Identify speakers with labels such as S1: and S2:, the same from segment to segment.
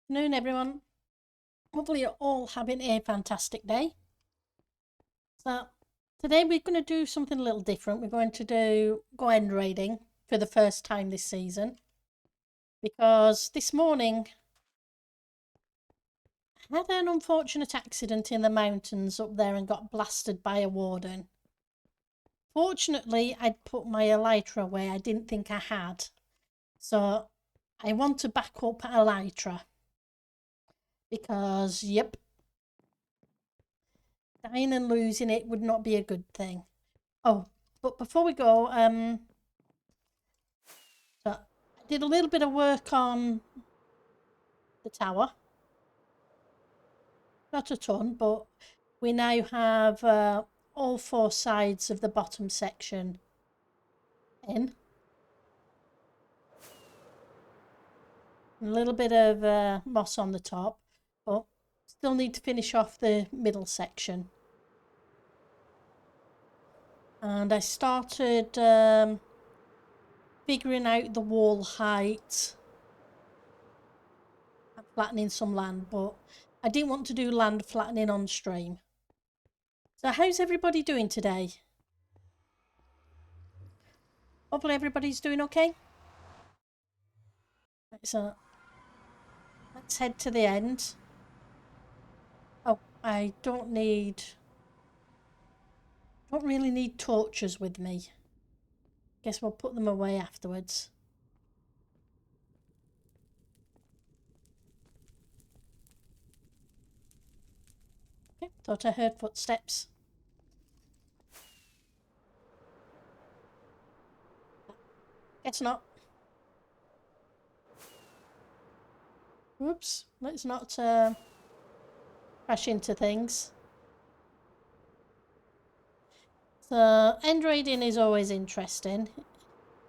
S1: Afternoon, everyone. Hopefully, you're all having a fantastic day. So, today we're going to do something a little different. We're going to go end raiding for the first time this season because this morning I had an unfortunate accident in the mountains up there and got blasted by a warden. Fortunately, I'd put my elytra away. I didn't think I had. So, I want to back up elytra because, yep, dying and losing it would not be a good thing. Oh, but before we go, so I did a little bit of work on the tower. Not a ton, but we now have all four sides of the bottom section in. A little bit of moss on the top, but still need to finish off the middle section. And I started figuring out the wall height and flattening some land, but I didn't want to do land flattening on stream. So how's everybody doing today? Hopefully everybody's doing okay. So let's head to the end. Oh, I don't really need torches with me. Guess we'll put them away afterwards. Okay, thought I heard footsteps. Guess not. Oops, let's not crash into things. So, end raiding is always interesting.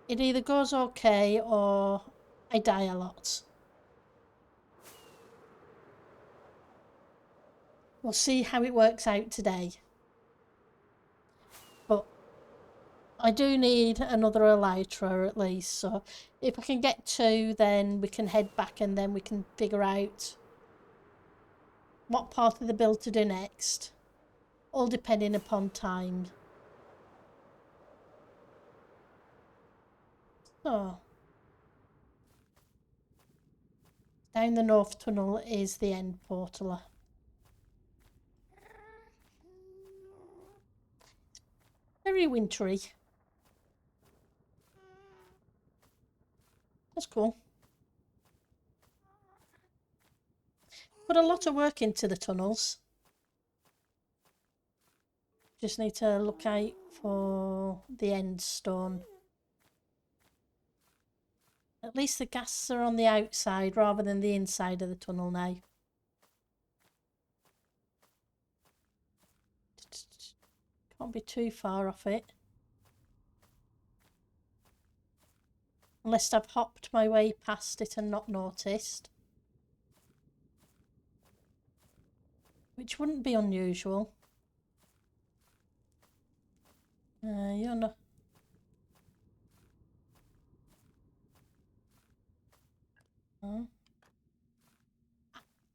S1: It either goes okay or I die a lot. We'll see how it works out today. But I do need another elytra at least, so if I can get two, then we can head back and then we can figure out what part of the build to do next, all depending upon time. So, down the north tunnel is the end portal. Very wintry. That's cool. Put a lot of work into the tunnels. Just need to look out for the end stone. At least the gas are on the outside rather than the inside of the tunnel now. Can't be too far off it. Unless I've hopped my way past it and not noticed. Which wouldn't be unusual. You're not... Oh.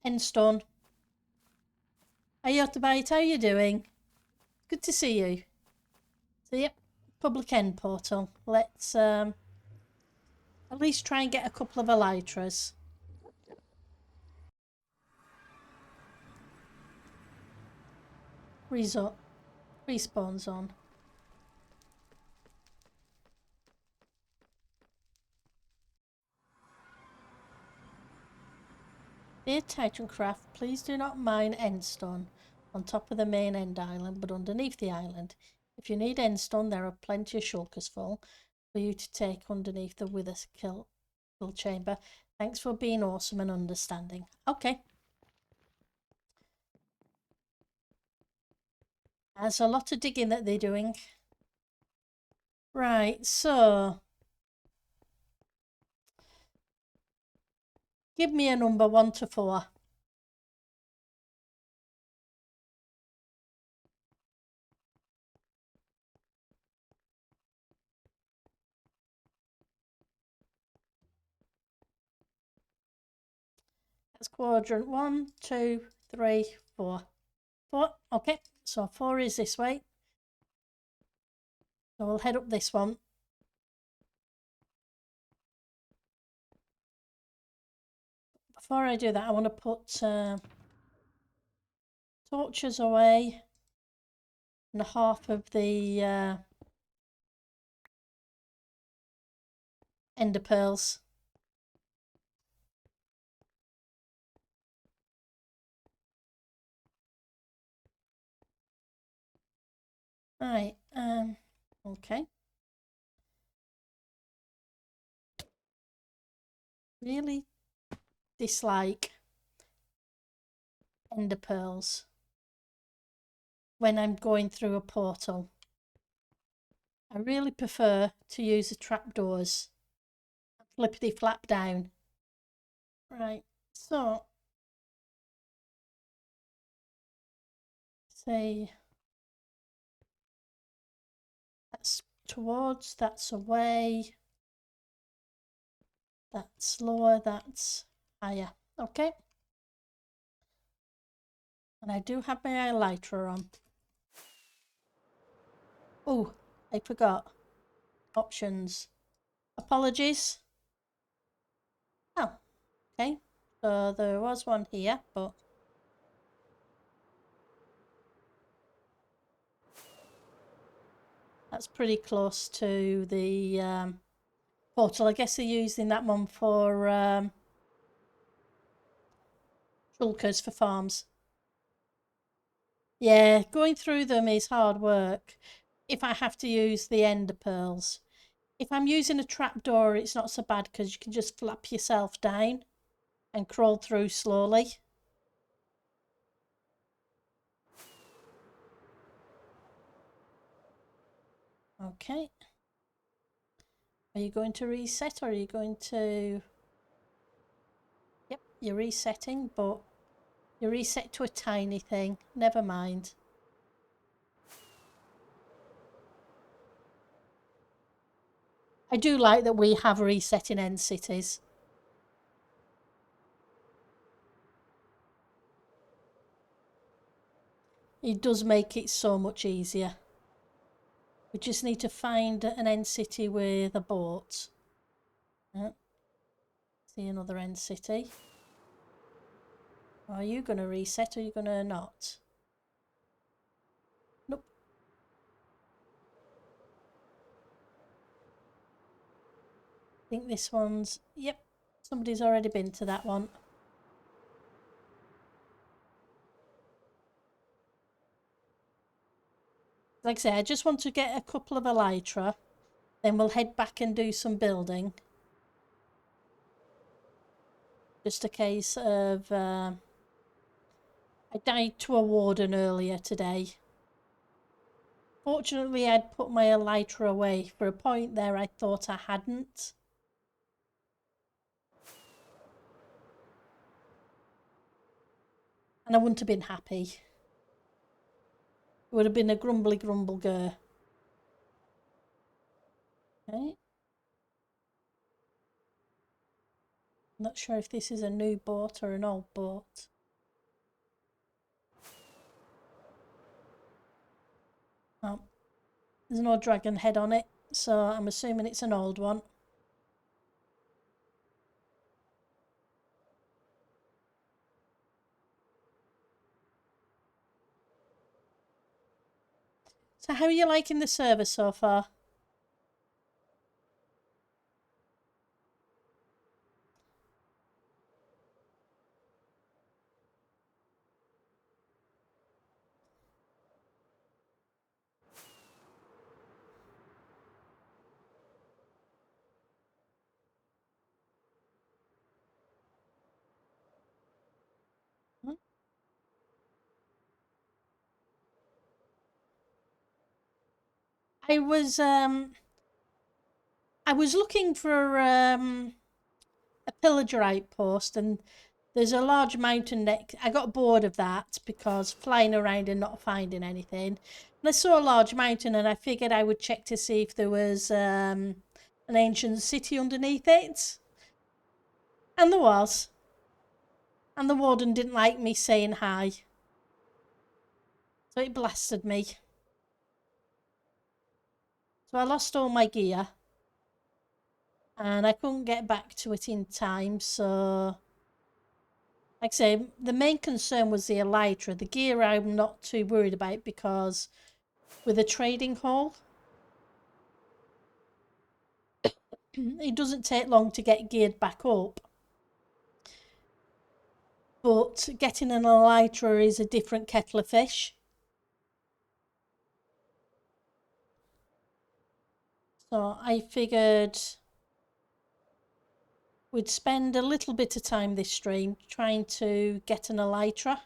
S1: Endstone. Hey Yottabite, how you doing? Good to see you. So yep, public end portal. Let's at least try and get a couple of elytras. Respawn zone. Dear Titancraft, please do not mine endstone on top of the main end island, but underneath the island. If you need endstone, there are plenty of shulkers full for you to take underneath the wither kill chamber. Thanks for being awesome and understanding. Okay. There's a lot of digging that they're doing. Right, so give me a number 1 to 4. That's quadrant 1, 2, 3, 4. 4, okay, so 4 is this way. So we'll head up this one. Before I do that, I want to put torches away and half of the ender pearls. Right, okay. Really dislike ender pearls when I'm going through a portal. I really prefer to use the trapdoors. Flippity flap down. Right, so say that's towards, that's away, that's lower, that's higher. Okay. And I do have my highlighter on. Oh, I forgot. Options. Apologies. Oh, okay. So there was one here, but that's pretty close to the portal. I guess they're using that one for shulkers for farms. Yeah, going through them is hard work if I have to use the ender pearls. If I'm using a trapdoor, it's not so bad because you can just flap yourself down and crawl through slowly. Okay. Are you going to reset or are you going to... Yep, you're resetting, but you reset to a tiny thing. Never mind. I do like that we have reset in end cities. It does make it so much easier. We just need to find an end city with a boat. See another end city. Are you going to reset or are you going to not? Nope. I think this one's... Yep, somebody's already been to that one. Like I say, I just want to get a couple of elytra. Then we'll head back and do some building. Just a case of... I died to a warden earlier today. Fortunately, I'd put my elytra away. For a point there, I thought I hadn't. And I wouldn't have been happy. It would have been a grumbly grumble gur. Okay. Not sure if this is a new boat or an old boat. Oh, there's no dragon head on it, so I'm assuming it's an old one. So how are you liking the server so far? I was looking for a pillager outpost, and there's a large mountain neck. I got bored of that because flying around and not finding anything. And I saw a large mountain, and I figured I would check to see if there was an ancient city underneath it, and there was. And the warden didn't like me saying hi. So it blasted me. So I lost all my gear. And I couldn't get back to it in time, so... Like I say, the main concern was the elytra. The gear I'm not too worried about because with a trading haul, it doesn't take long to get geared back up. But getting an elytra is a different kettle of fish. So I figured we'd spend a little bit of time this stream trying to get an elytra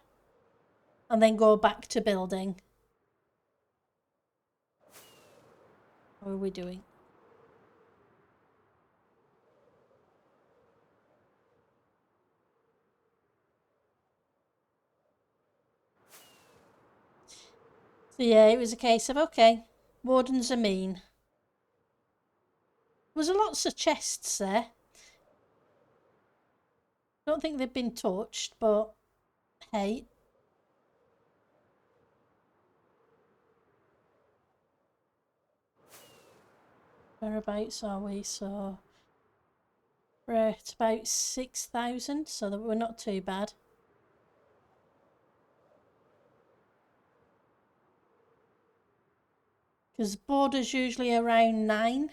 S1: and then go back to building. How are we doing? So yeah, it was a case of, okay, wardens are mean. There was lots of chests there. Don't think they've been touched, but hey. Whereabouts are we? So we're at about 6,000, so that we're not too bad. Because border's usually around 9.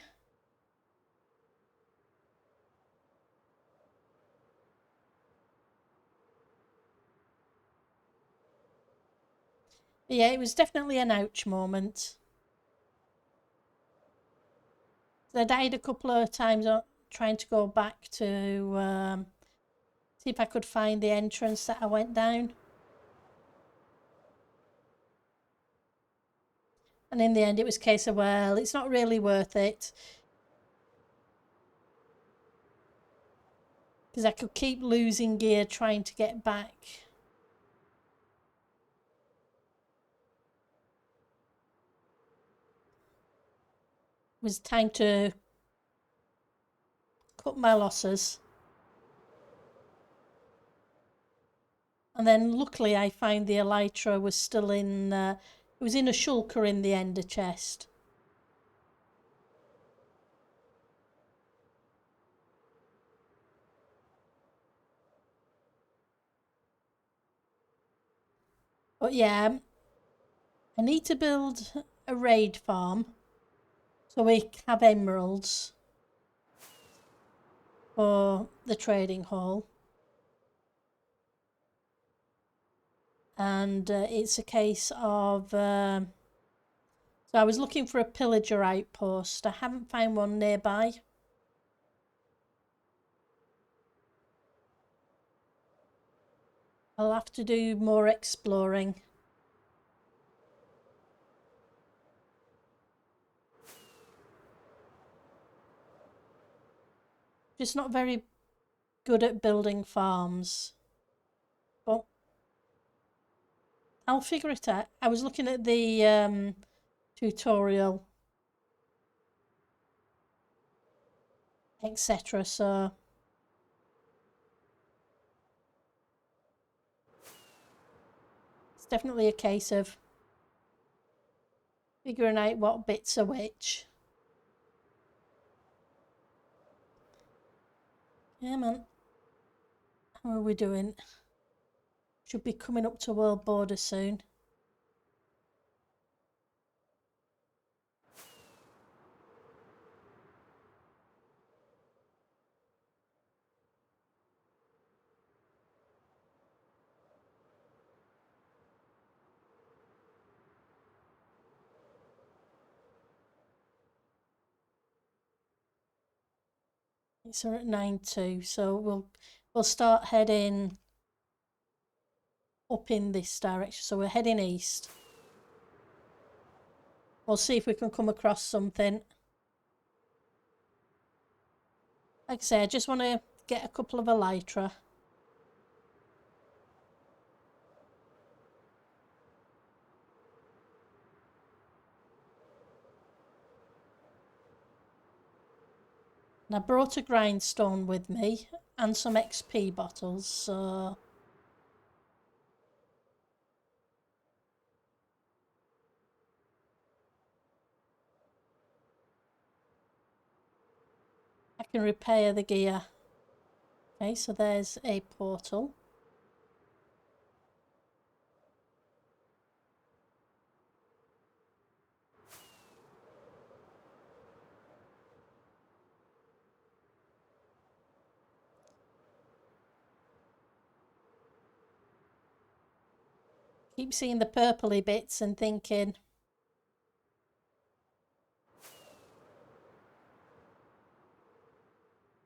S1: But yeah, it was definitely an ouch moment. I died a couple of times trying to go back to see if I could find the entrance that I went down. And in the end, it was a case of, well, it's not really worth it. Because I could keep losing gear trying to get back. It was time to cut my losses. And then luckily I found the elytra was still in, it was in a shulker in the ender chest. But yeah, I need to build a raid farm so we have emeralds for the trading hall. And it's a case of... so I was looking for a pillager outpost. I haven't found one nearby. I'll have to do more exploring. Just not very good at building farms. But I'll figure it out. I was looking at the tutorial, etc. So it's definitely a case of figuring out what bits are which. Yeah, man. How are we doing? Should be coming up to world border soon. It's at 9:02, so we'll start heading up in this direction. So we're heading east. We'll see if we can come across something. Like I say, I just want to get a couple of elytra. And I brought a grindstone with me and some XP bottles, so can repair the gear. Okay, so there's a portal. Keep seeing the purpley bits and thinking,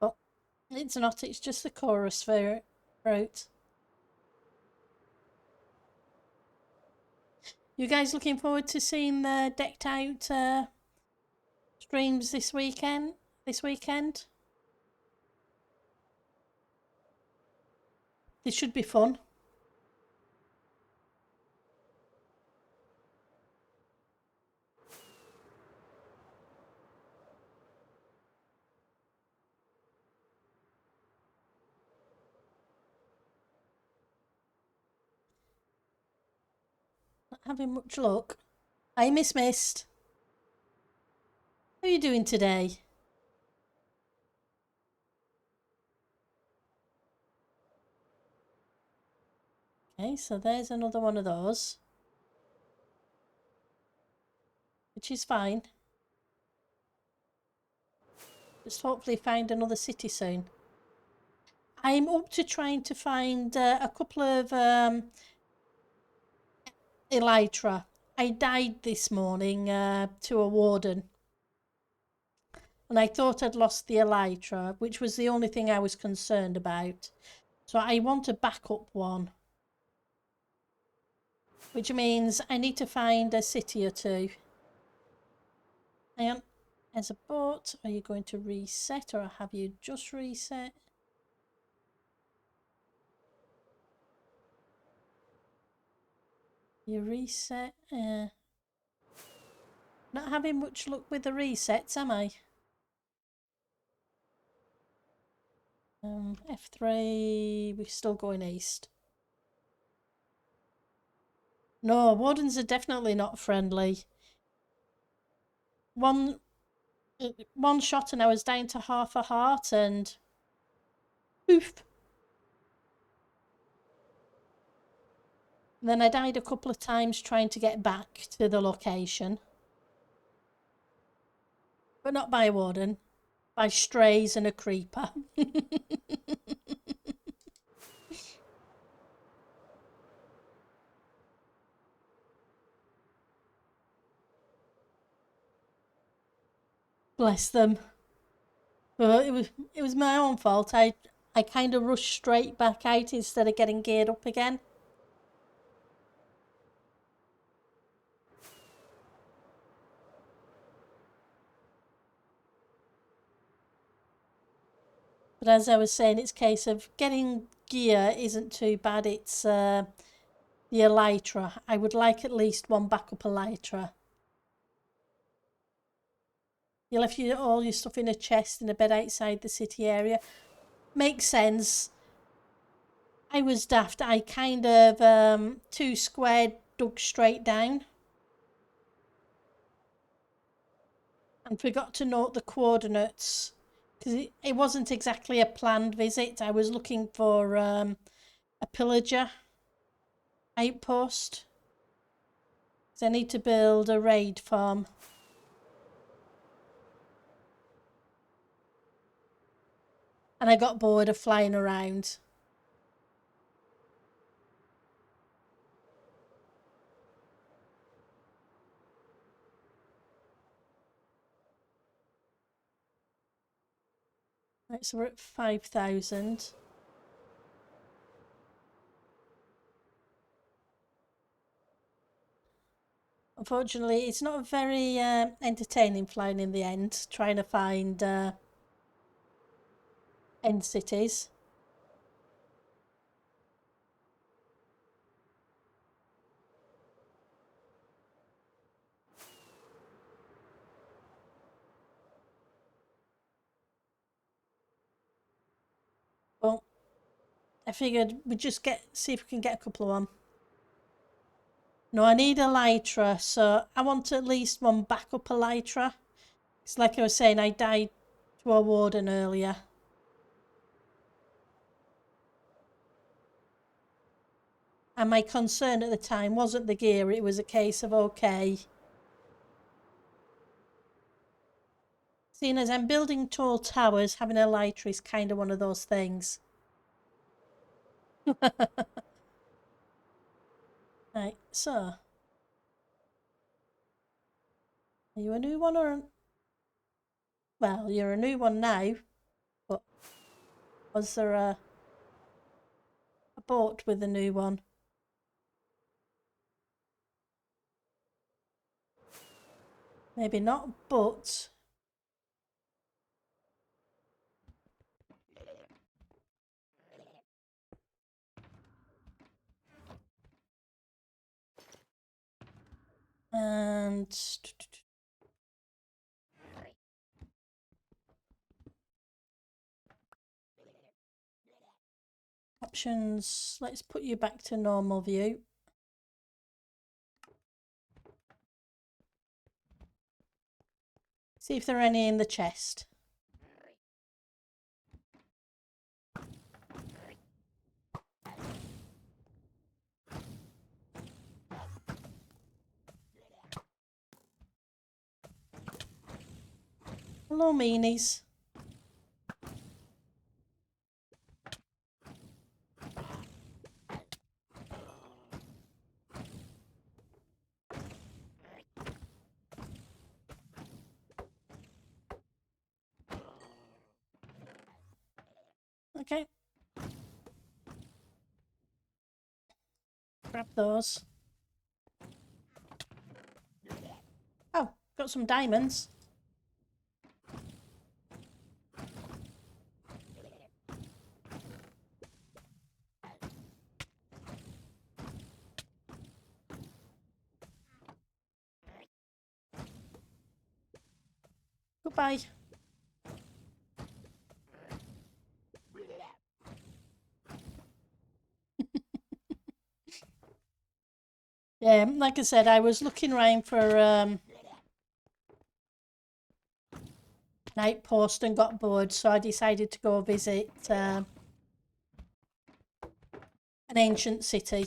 S1: oh, it's not, it's just the chorus fruit. You guys looking forward to seeing the decked out streams this weekend? This weekend? This should be fun. Not having much luck. Hi, Miss Mist. How are you doing today? Okay, so there's another one of those, which is fine. Just hopefully find another city soon. I'm up to trying to find a couple of elytra. I died this morning to a warden. And I thought I'd lost the elytra, which was the only thing I was concerned about. So I want a backup one. Which means I need to find a city or two. Hang on. There's a boat. Are you going to reset or have you just reset? You reset. Not having much luck with the resets, am I? F3. We're still going east. No, wardens are definitely not friendly. One shot and I was down to half a heart and poof. And then I died a couple of times trying to get back to the location. But not by a warden, by strays and a creeper. Bless them. But it was my own fault. I kind of rushed straight back out instead of getting geared up again. But as I was saying, it's a case of getting gear isn't too bad. It's the elytra. I would like at least one backup elytra. You left all your stuff in a chest in a bed outside the city area. Makes sense. I was daft. I kind of two squared dug straight down. And forgot to note the coordinates. Because it wasn't exactly a planned visit. I was looking for a pillager outpost. Because I need to build a raid farm. And I got bored of flying around. Right, so we're at 5,000. Unfortunately, it's not very entertaining flying in the end, trying to find end cities. Well, I figured we'd just see if we can get a couple of them. No, I need elytra, so I want at least one backup elytra. It's like I was saying, I died to our warden earlier. And my concern at the time wasn't the gear, it was a case of, okay, seeing as I'm building tall towers, having a lighter is kind of one of those things. Right, so. Are you a new one or... Well, you're a new one now, but was there a boat with a new one? Maybe not, but... And... Options, let's put you back to normal view. See if there are any in the chest. Hello, meanies. Okay. Grab those. Oh, got some diamonds. Goodbye. Yeah, like I said, I was looking around for an outpost and got bored, so I decided to go visit an ancient city.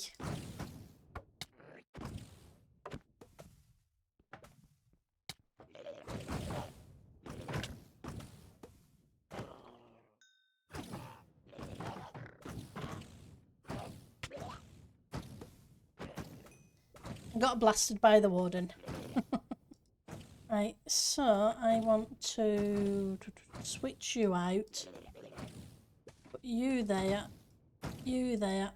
S1: I got blasted by the warden. Right, so I want to switch you out. Put you there. You there.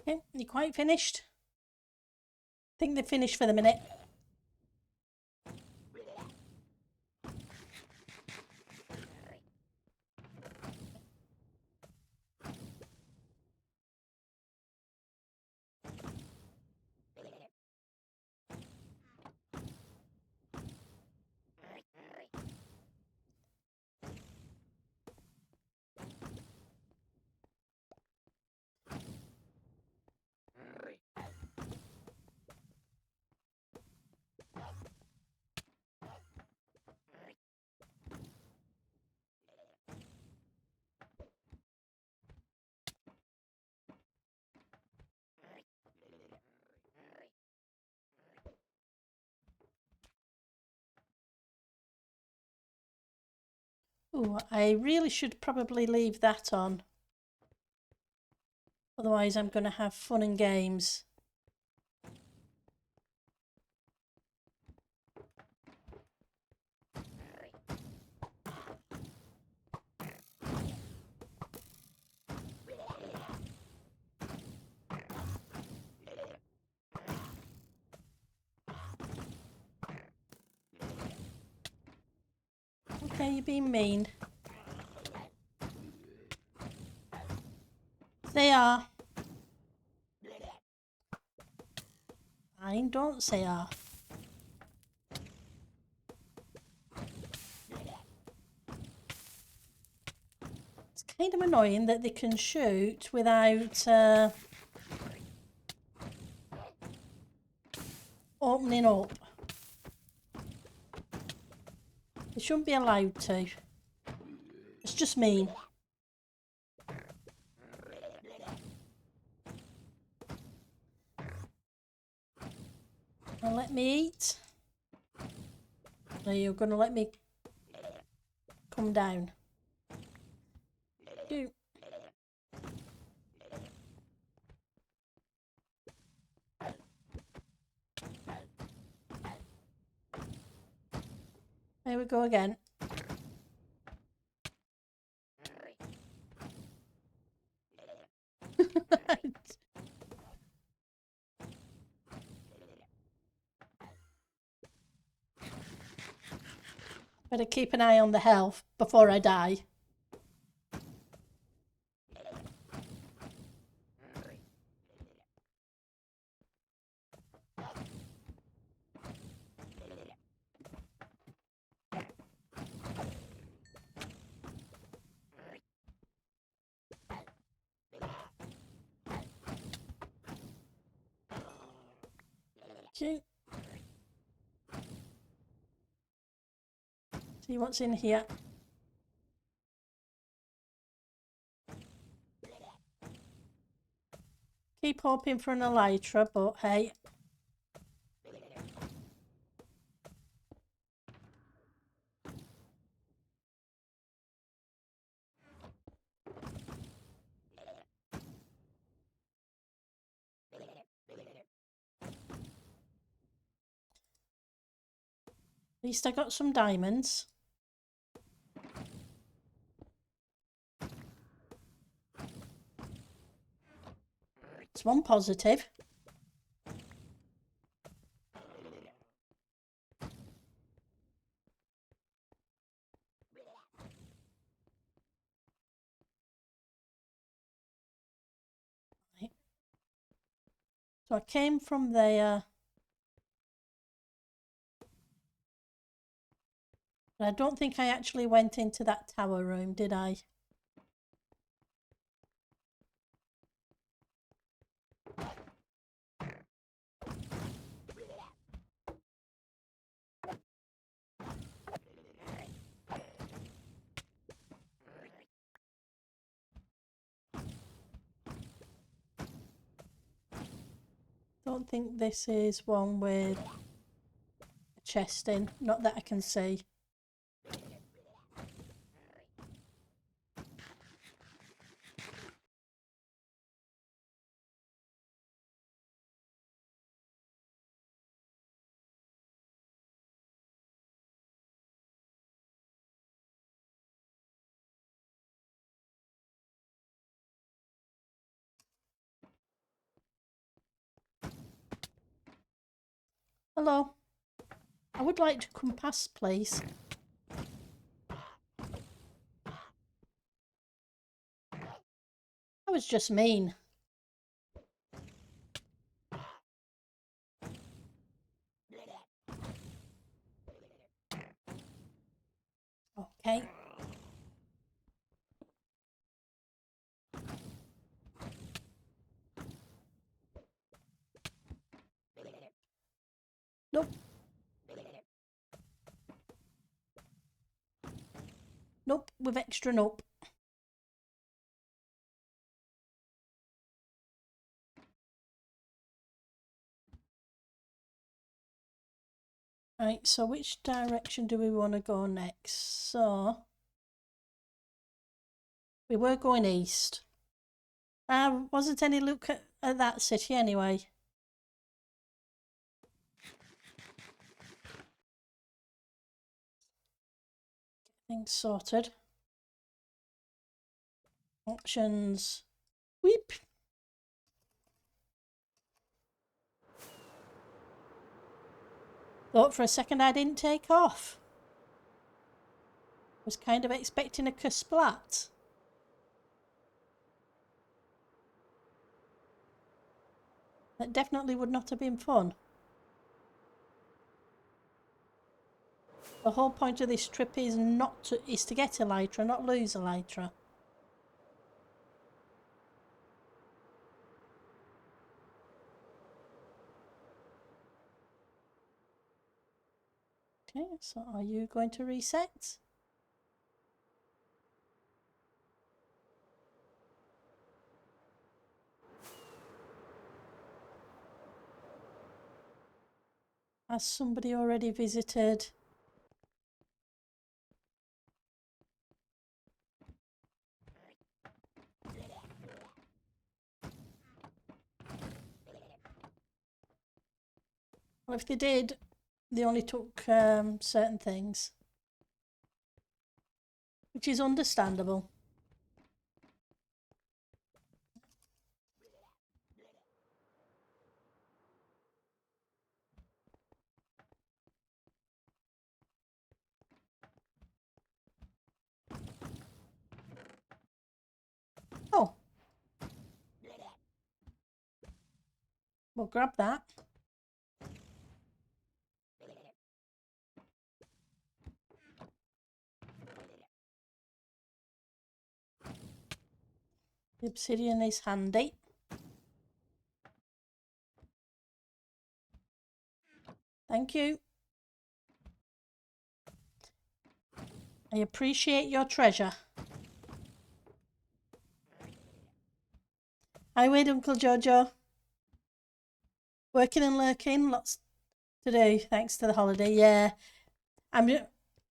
S1: Okay, you quite finished? I think they're finished for the minute. Ooh, I really should probably leave that on. Otherwise I'm going to have fun and games. Okay, you're being mean. They are. Fine, don't say are. It's kind of annoying that they can shoot without opening up. They shouldn't be allowed to. It's just mean. Now let me eat. Or you're going to let me come down. Do. There we go again. Better keep an eye on the health before I die. Okay. See what's in here. Keep hoping for an elytra, but hey. At least I got some diamonds. It's one positive. Right. So I came from there. But I don't think I actually went into that tower room, did I? Don't think this is one with a chest in. Not that I can see. Hello. I would like to come past, please. That was just mean. Okay. Nope. Nope, with extra nope. Right, so which direction do we want to go next? So, we were going east. Wasn't any look at that city anyway. Things sorted. Options. Weep. Thought for a second I didn't take off. Was kind of expecting a kersplat. That definitely would not have been fun. The whole point of this trip is to get elytra, not lose elytra. Okay, so are you going to reset? Has somebody already visited? Well, if they did, they only took certain things, which is understandable. Oh, we'll grab that. The obsidian is handy. Thank you. I appreciate your treasure. I wait, Uncle Jojo. Working and lurking, lots to do thanks to the holiday. Yeah,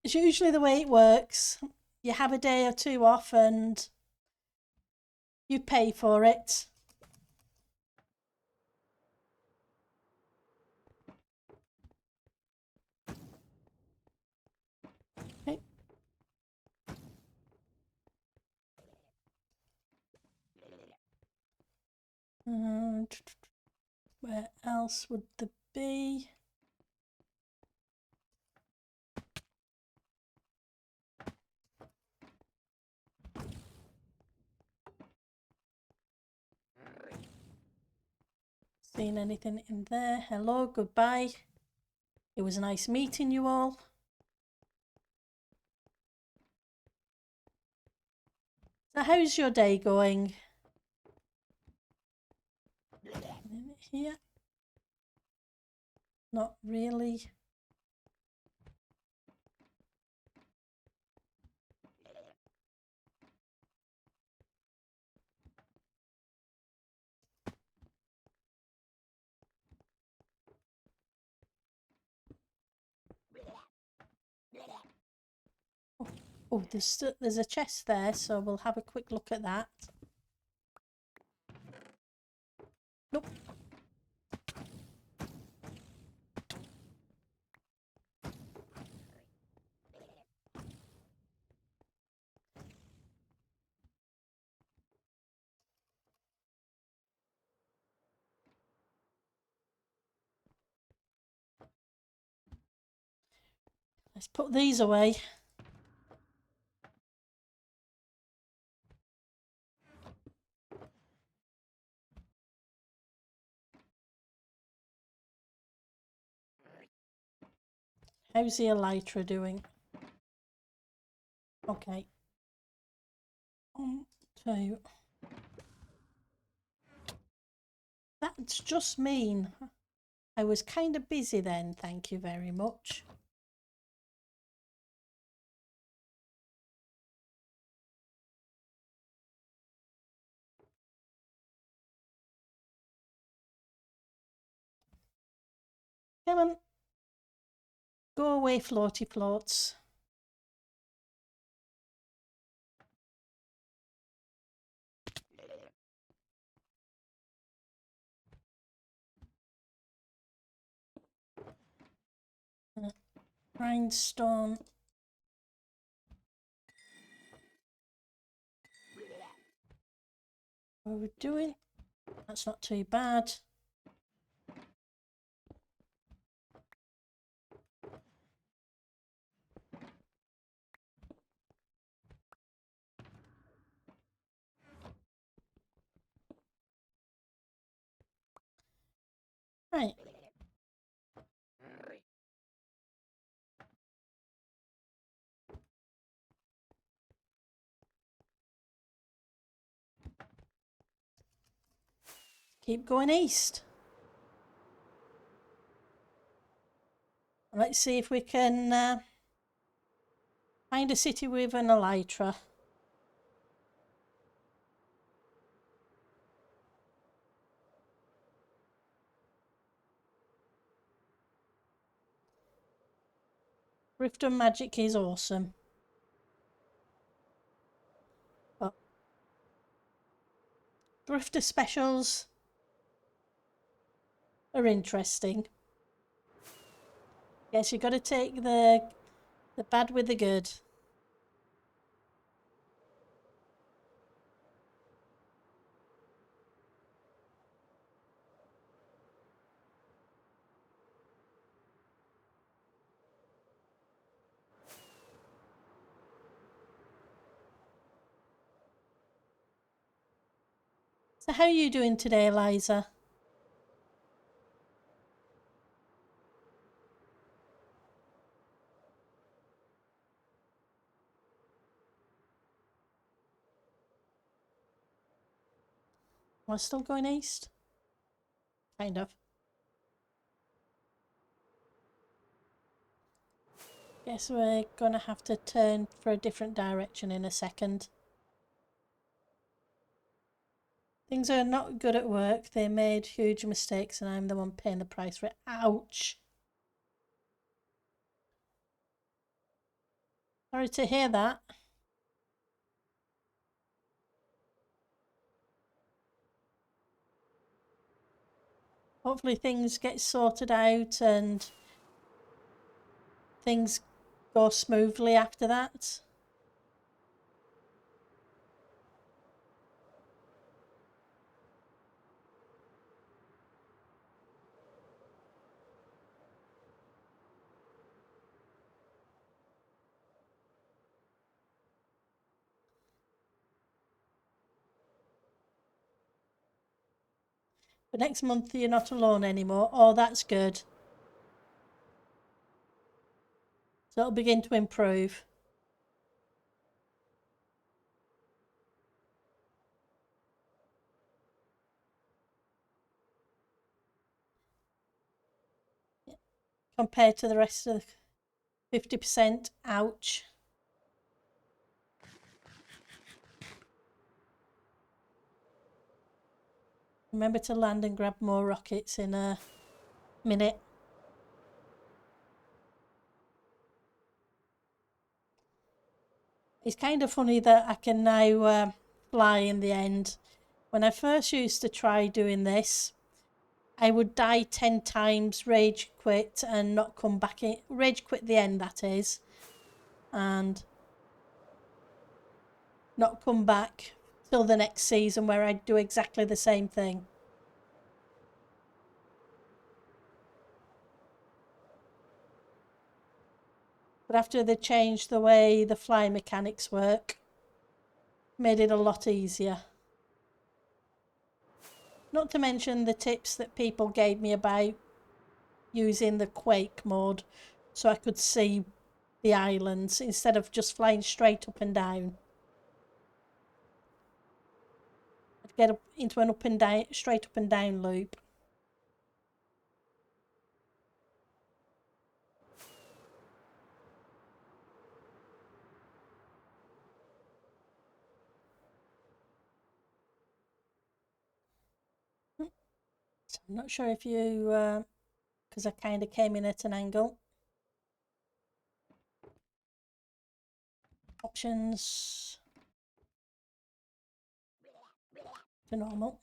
S1: it's usually the way it works. You have a day or two off and you pay for it. Okay. And where else would there be? Seen anything in there? Hello, goodbye. It was nice meeting you all. So how's your day going? In here? Not really. Oh, there's a chest there, so we'll have a quick look at that. Nope. Let's put these away. How's the elytra doing? Okay. 1, 2. That's just mean. I was kind of busy then, thank you very much. Come on. Go away, floaty floats. Grindstone. What are we doing? That's not too bad. Right. Keep going east. Let's see if we can find a city with an elytra. Rift and Magic is awesome. But Drifter specials are interesting. Yes, you've got to take the bad with the good. So how are you doing today, Eliza? We're still going east? Kind of. Guess we're gonna have to turn for a different direction in a second. Things are not good at work. They made huge mistakes and I'm the one paying the price for it. Ouch. Sorry to hear that. Hopefully things get sorted out and things go smoothly after that. But next month you're not alone anymore. Oh, that's good. So it'll begin to improve. Compared to the rest of the 50%. Ouch. Remember to land and grab more rockets in a minute. It's kind of funny that I can now fly in the end. When I first used to try doing this, I would die 10 times, rage quit and not come back in. Rage quit the end, that is. And not come back till the next season where I'd do exactly the same thing. But after they changed the way the fly mechanics work, made it a lot easier. Not to mention the tips that people gave me about using the quake mode so I could see the islands instead of just flying straight up and down. I'd get up into an up and down, straight up and down loop. So I'm not sure if you, because I kind of came in at an angle. Options for normal.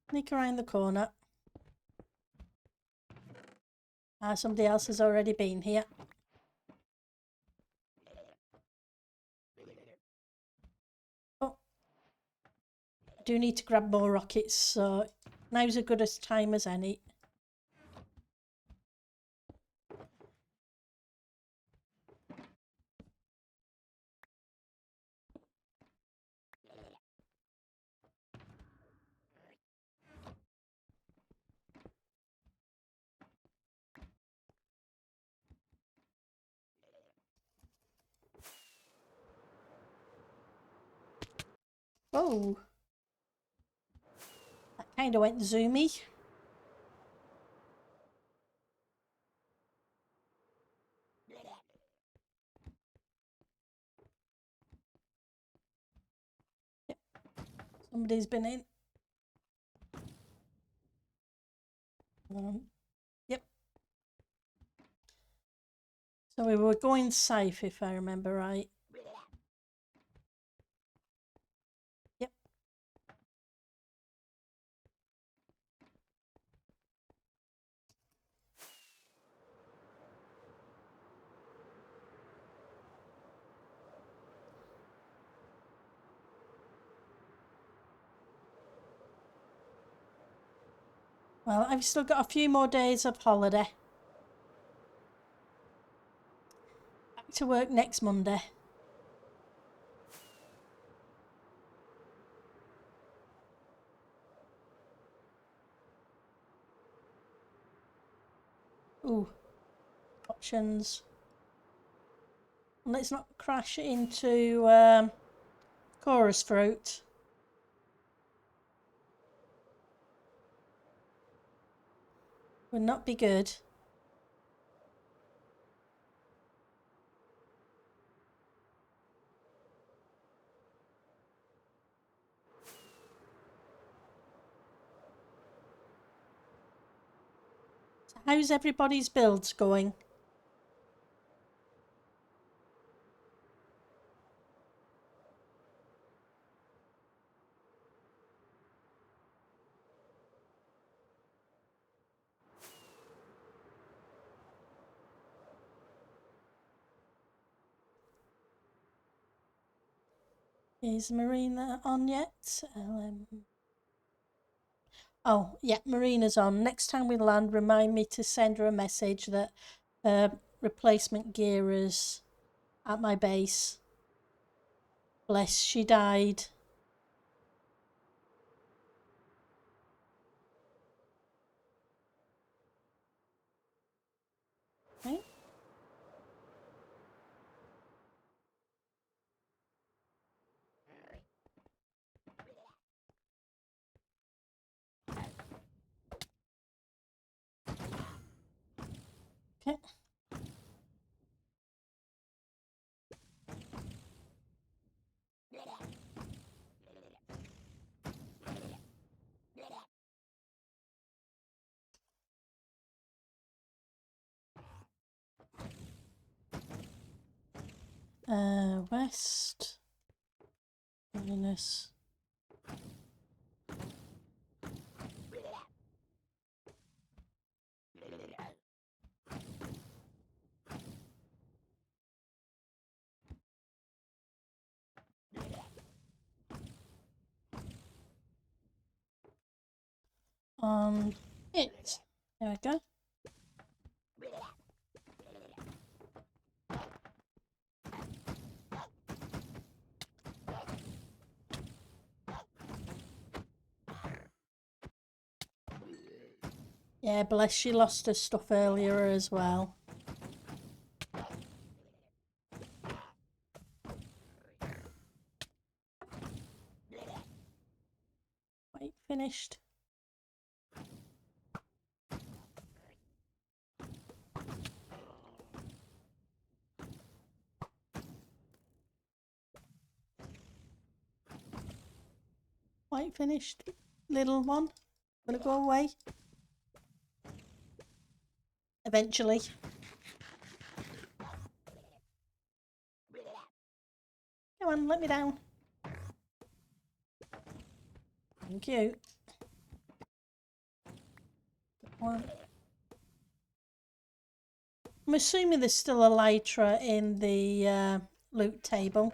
S1: Sneak around the corner. Somebody else has already been here. Oh, I do need to grab more rockets, so now's as good a time as any. Oh, that kind of went zoomy. Yep. Somebody's been in. Yep. So we were going safe, if I remember right. Yep. Well, I've still got a few more days of holiday. Back to work next Monday. Ooh. Options. Let's not crash into chorus fruit. Would not be good. So how's everybody's builds going? Is Marina on yet? Oh, yeah, Marina's on. Next time we land, remind me to send her a message that replacement gear is at my base. Bless, she died. Right. Okay. West minus. On it. There we go. Yeah, bless, she lost her stuff earlier as well. Wait, finished. White finished. Little one. Gonna go away. Eventually. Come on, let me down. Thank you. One. I'm assuming there's still a Lytra in the loot table.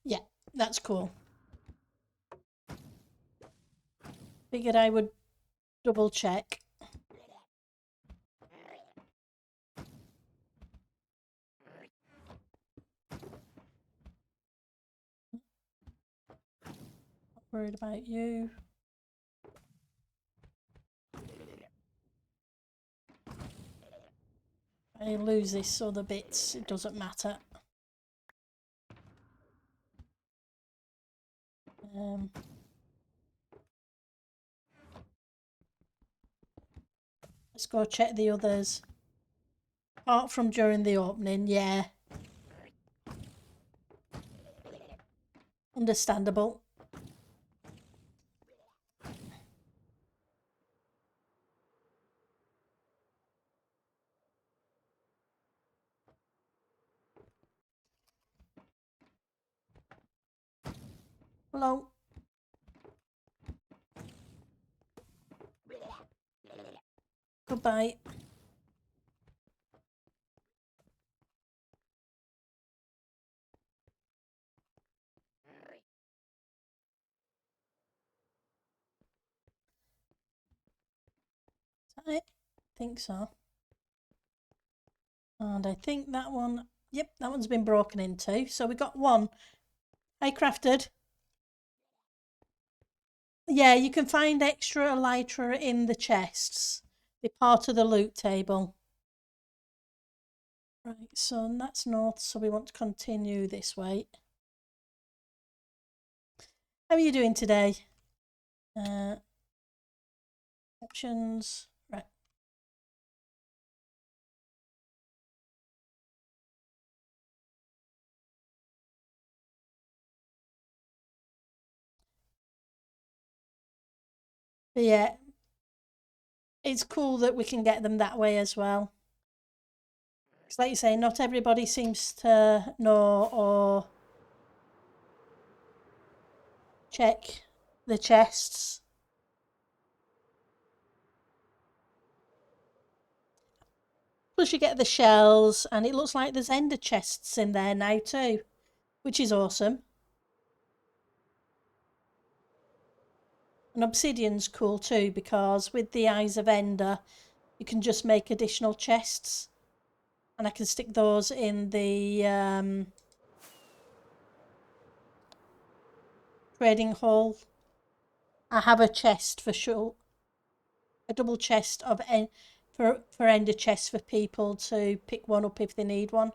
S1: Yeah, that's cool. Figured I would double check. Not worried about you. I lose this other bits, it doesn't matter. Let's go check the others. Apart from during the opening, yeah. Understandable. Hello. Goodbye. Is that it? I think so. And I think that one, yep, that one's been broken into. So we got one. I crafted. Yeah, you can find extra elytra in the chests. They're part of the loot table. Right, so that's north, so we want to continue this way. How are you doing today? Options, right. But yeah, it's cool that we can get them that way as well. Because like you say, not everybody seems to know or check the chests. Plus you get the shells, and it looks like there's ender chests in there now too, which is awesome. And obsidian's cool too, because with the eyes of ender, you can just make additional chests. And I can stick those in the trading hall. I have a chest for sure, a double chest of for ender chests for people to pick one up if they need one.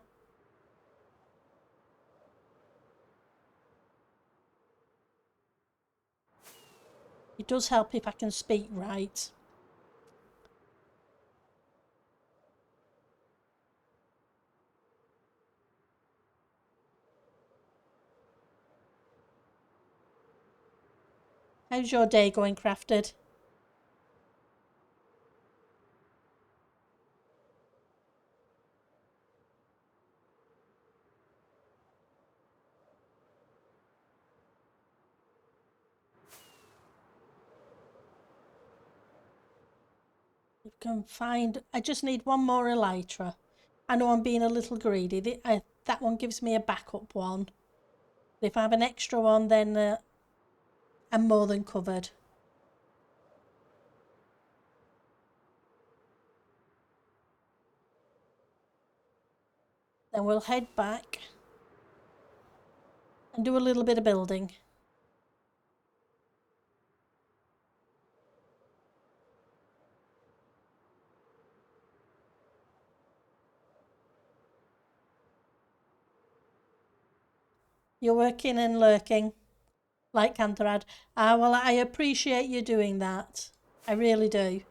S1: It does help if I can speak right. How's your day going, Crafted? You can find. I just need one more elytra. I know I'm being a little greedy. That one gives me a backup one. If I have an extra one, then I'm more than covered. Then we'll head back and do a little bit of building. You're working and lurking, like Cantharad. Ah, well, I appreciate you doing that. I really do.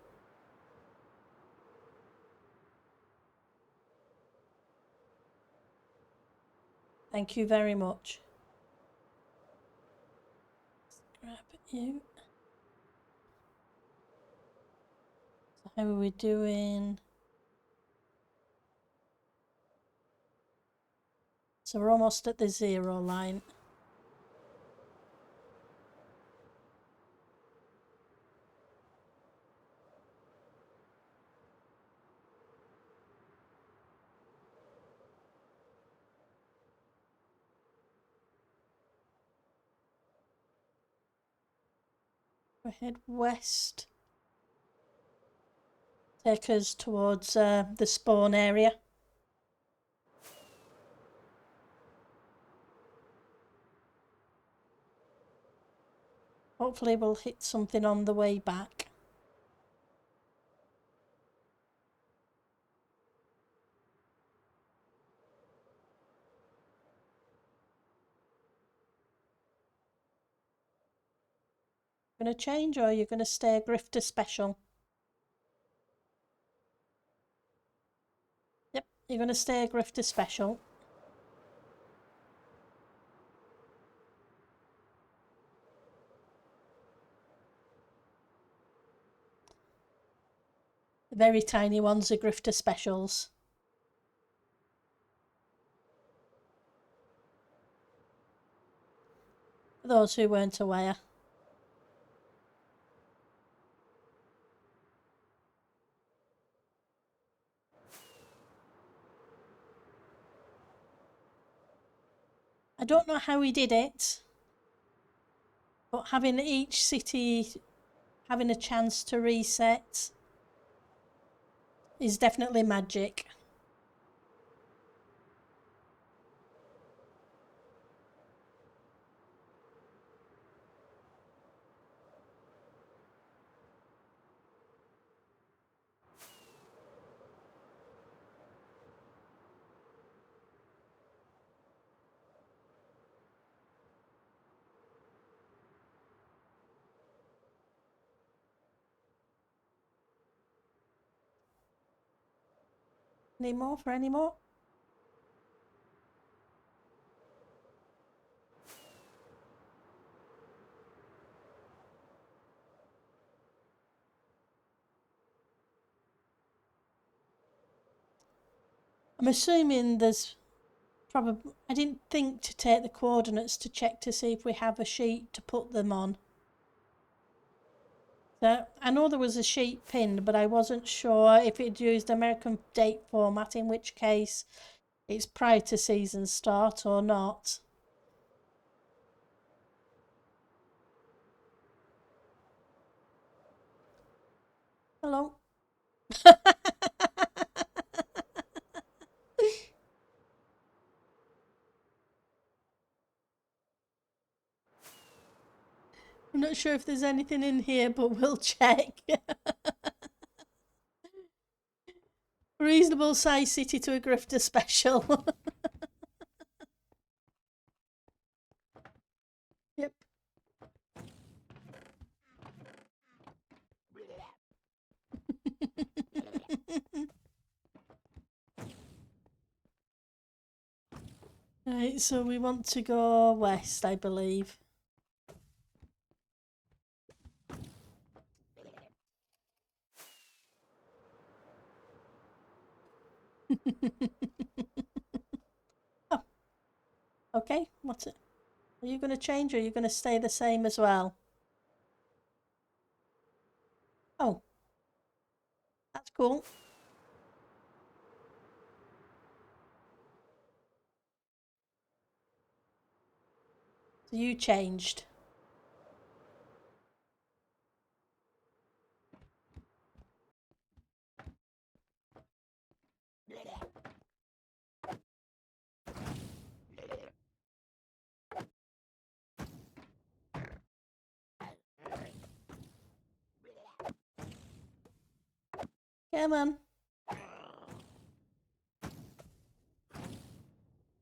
S1: Thank you very much. Grab you. So how are we doing? So we're almost at the 0 line. We head west. Take us towards the spawn area. Hopefully we'll hit something on the way back. Going to change, or you're going to stay a grifter special? Yep, you're going to stay a grifter special. The very tiny ones are grifter specials. For those who weren't aware. I don't know how he did it, but having each city having a chance to reset is definitely magic. Any more for any more? I'm assuming there's probably... I didn't think to take the coordinates to check to see if we have a sheet to put them on. So I know there was a sheet pinned, but I wasn't sure if it used American date format, in which case it's prior to season start or not. Hello. I'm not sure if there's anything in here, but we'll check. Reasonable size city to a grifter special. Yep. Right, so we want to go west, I believe. Oh, okay. What's it? Are you going to change, or are you going to stay the same as well? Oh, that's cool. So you changed. Come on.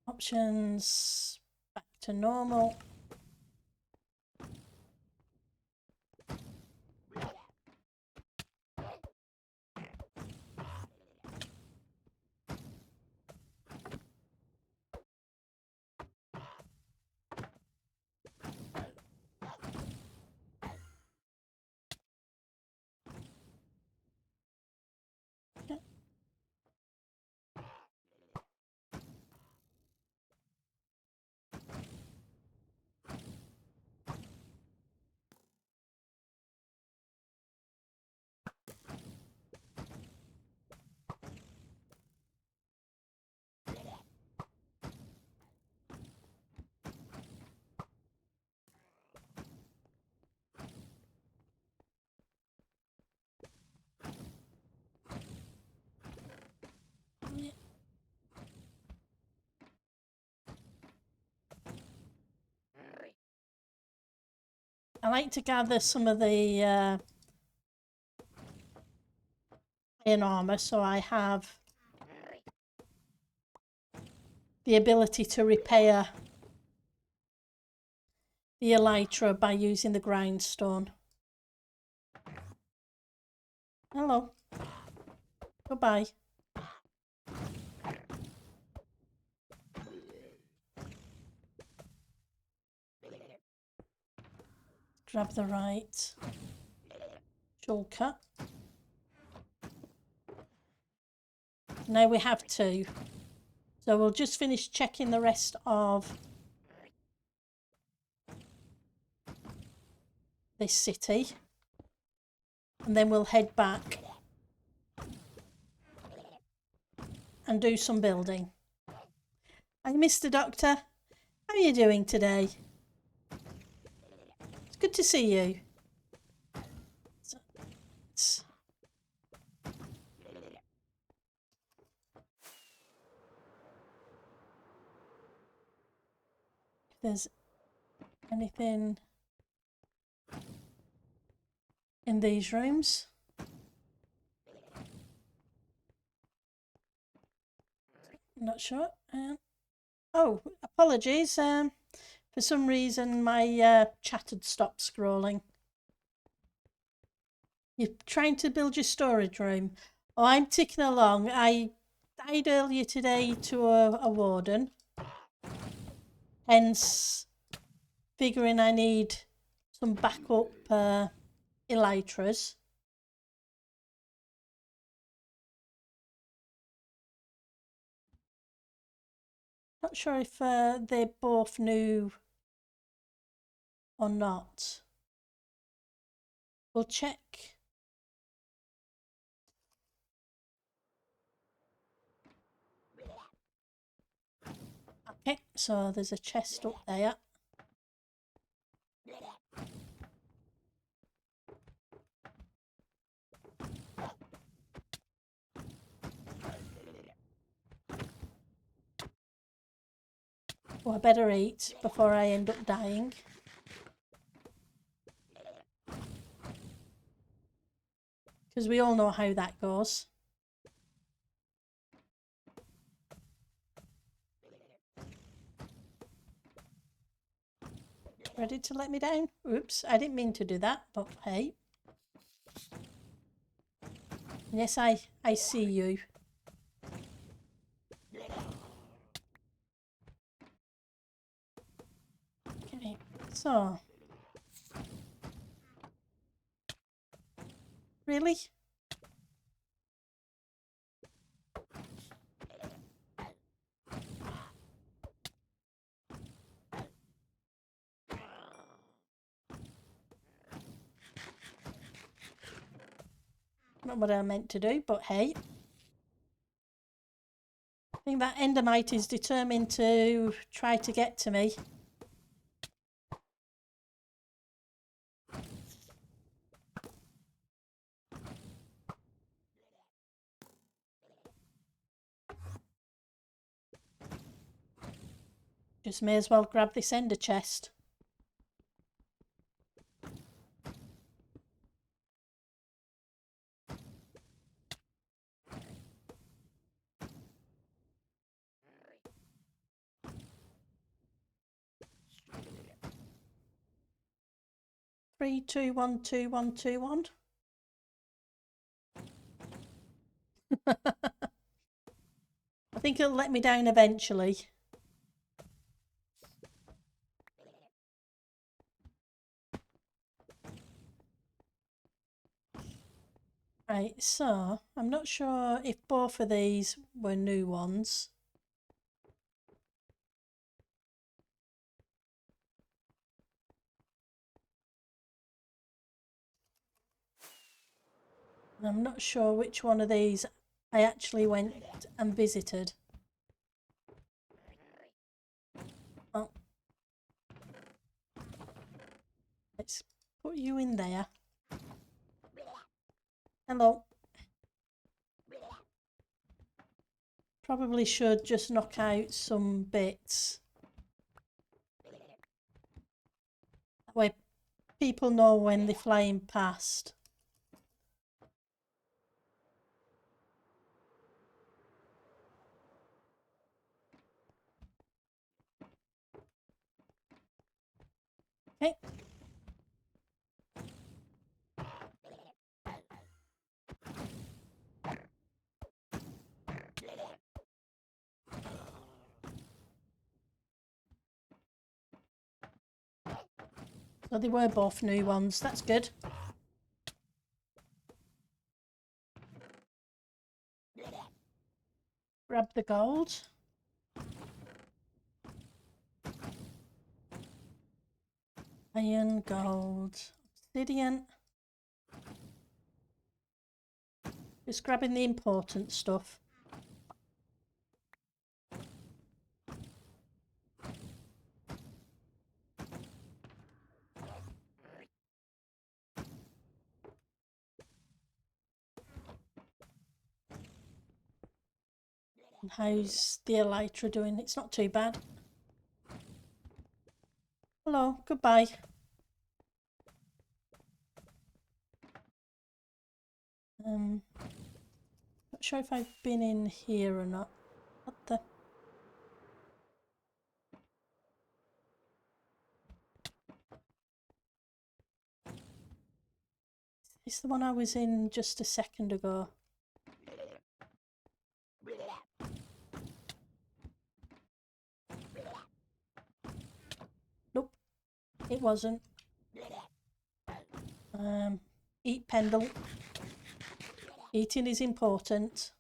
S1: Options. Back to normal. I like to gather some of the iron armour, so I have the ability to repair the elytra by using the grindstone. Hello. Goodbye. Grab the right shulker. Now we have two. So we'll just finish checking the rest of this city. And then we'll head back and do some building. Hi, Mr. Doctor. How are you doing today? It's good to see you. If there's anything in these rooms. Not sure. Oh, apologies. For some reason, my chat had stopped scrolling. You're trying to build your storage room. Oh, I'm ticking along. I died earlier today to a warden. Hence, figuring I need some backup elytras. Not sure if they both knew or not. We'll check. Okay, so there's a chest up there. Oh, I better eat before I end up dying. Because we all know how that goes. Ready to let me down? Oops, I didn't mean to do that, but hey. Yes, I see you. Okay, so. Really? Not what I meant to do, but hey. I think that Endermite is determined to try to get to me. Just may as well grab this ender chest. Three, two, 1, 2, 1, 2, 1. I think it'll let me down eventually. Right, so I'm not sure if both of these were new ones. And I'm not sure which one of these I actually went and visited. Oh. Let's put you in there. Hello. Probably should just knock out some bits. That way people know when they're flying past. Okay. So they were both new ones. That's good. Grab the gold. Iron, gold, obsidian. Just grabbing the important stuff. And how's the elytra doing? It's not too bad. Hello, goodbye. Not sure if I've been in here or not. What the? It's the one I was in just a second ago. Nope, it wasn't. Eat Pendle. Eating is important.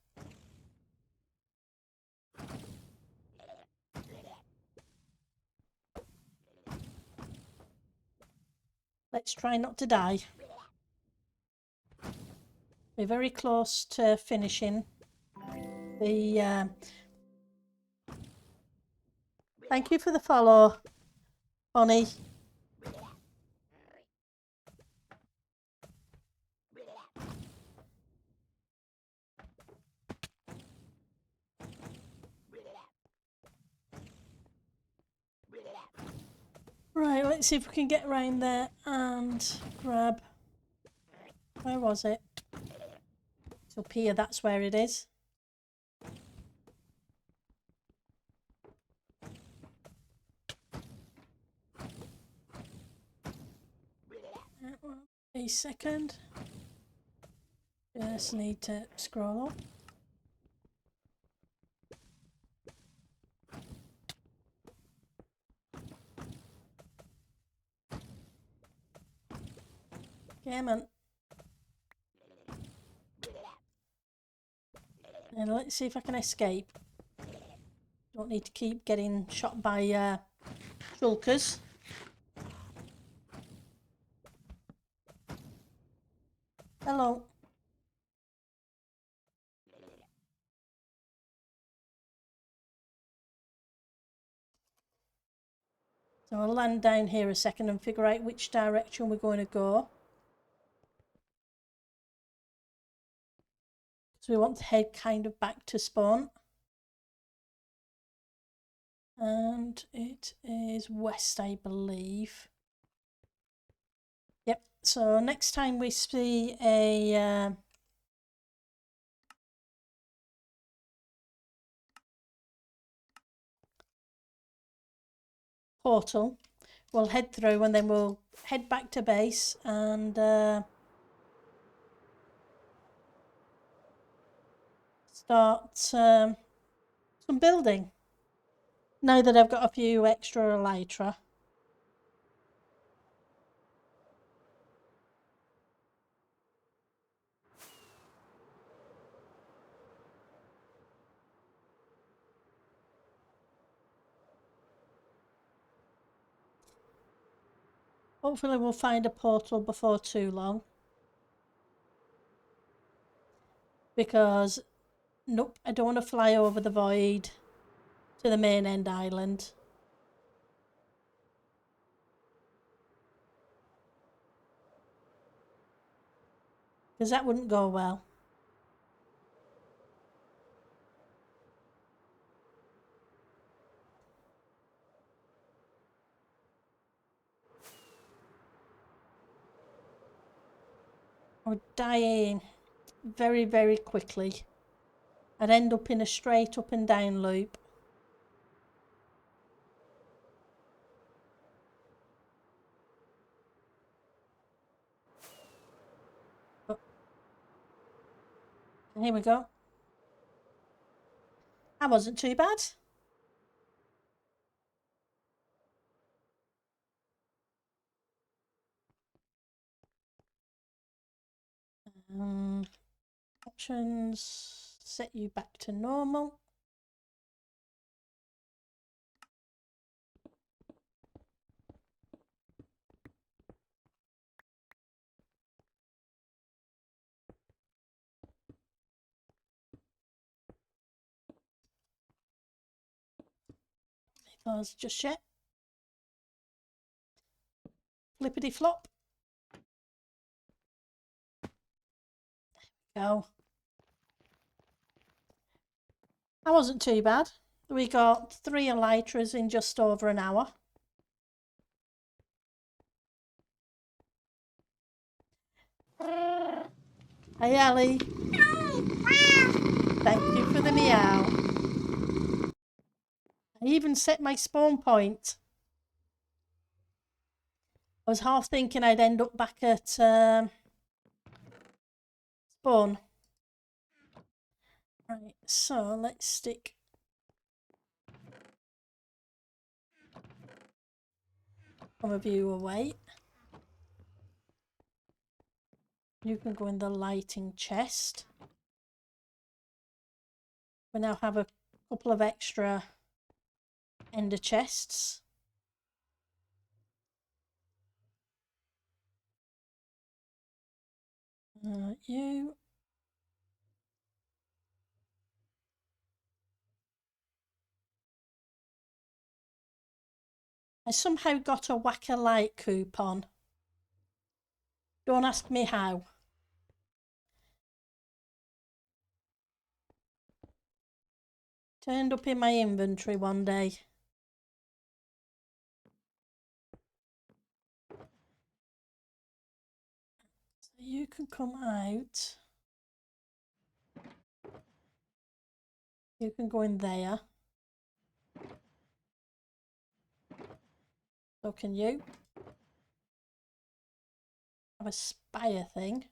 S1: Let's try not to die. We're very close to finishing the... Thank you for the follow, Bonnie. Right, let's see if we can get around there and grab... Where was it? It's up here, that's where it is. A second. Just need to scroll up. Come on. And let's see if I can escape. Don't need to keep getting shot by shulkers. Hello. So I'll land down here a second and figure out which direction we're going to go. So we want to head kind of back to spawn. And it is west, I believe. Yep, so next time we see a... portal, we'll head through and then we'll head back to base and start some building. Now that I've got a few extra elytra. Hopefully we'll find a portal before too long. Because, nope, I don't want to fly over the void to the main end island. Because that wouldn't go well. I would die very, very quickly. I'd end up in a straight up and down loop. But here we go. That wasn't too bad. Options, set you back to normal. Those just yet. Flippity flop. Go. That wasn't too bad. We got 3 elytras in just over an hour. Hi Ellie. Thank you for the meow. I even set my spawn point. I was half thinking I'd end up back at spawn. Right, so let's stick some of you away. You can go in the lighting chest. We now have a couple of extra ender chests. You. I somehow got a Whack a Light coupon. Don't ask me how. Turned up in my inventory one day. So you can come out. You can go in there. So can you. Have a spire thing.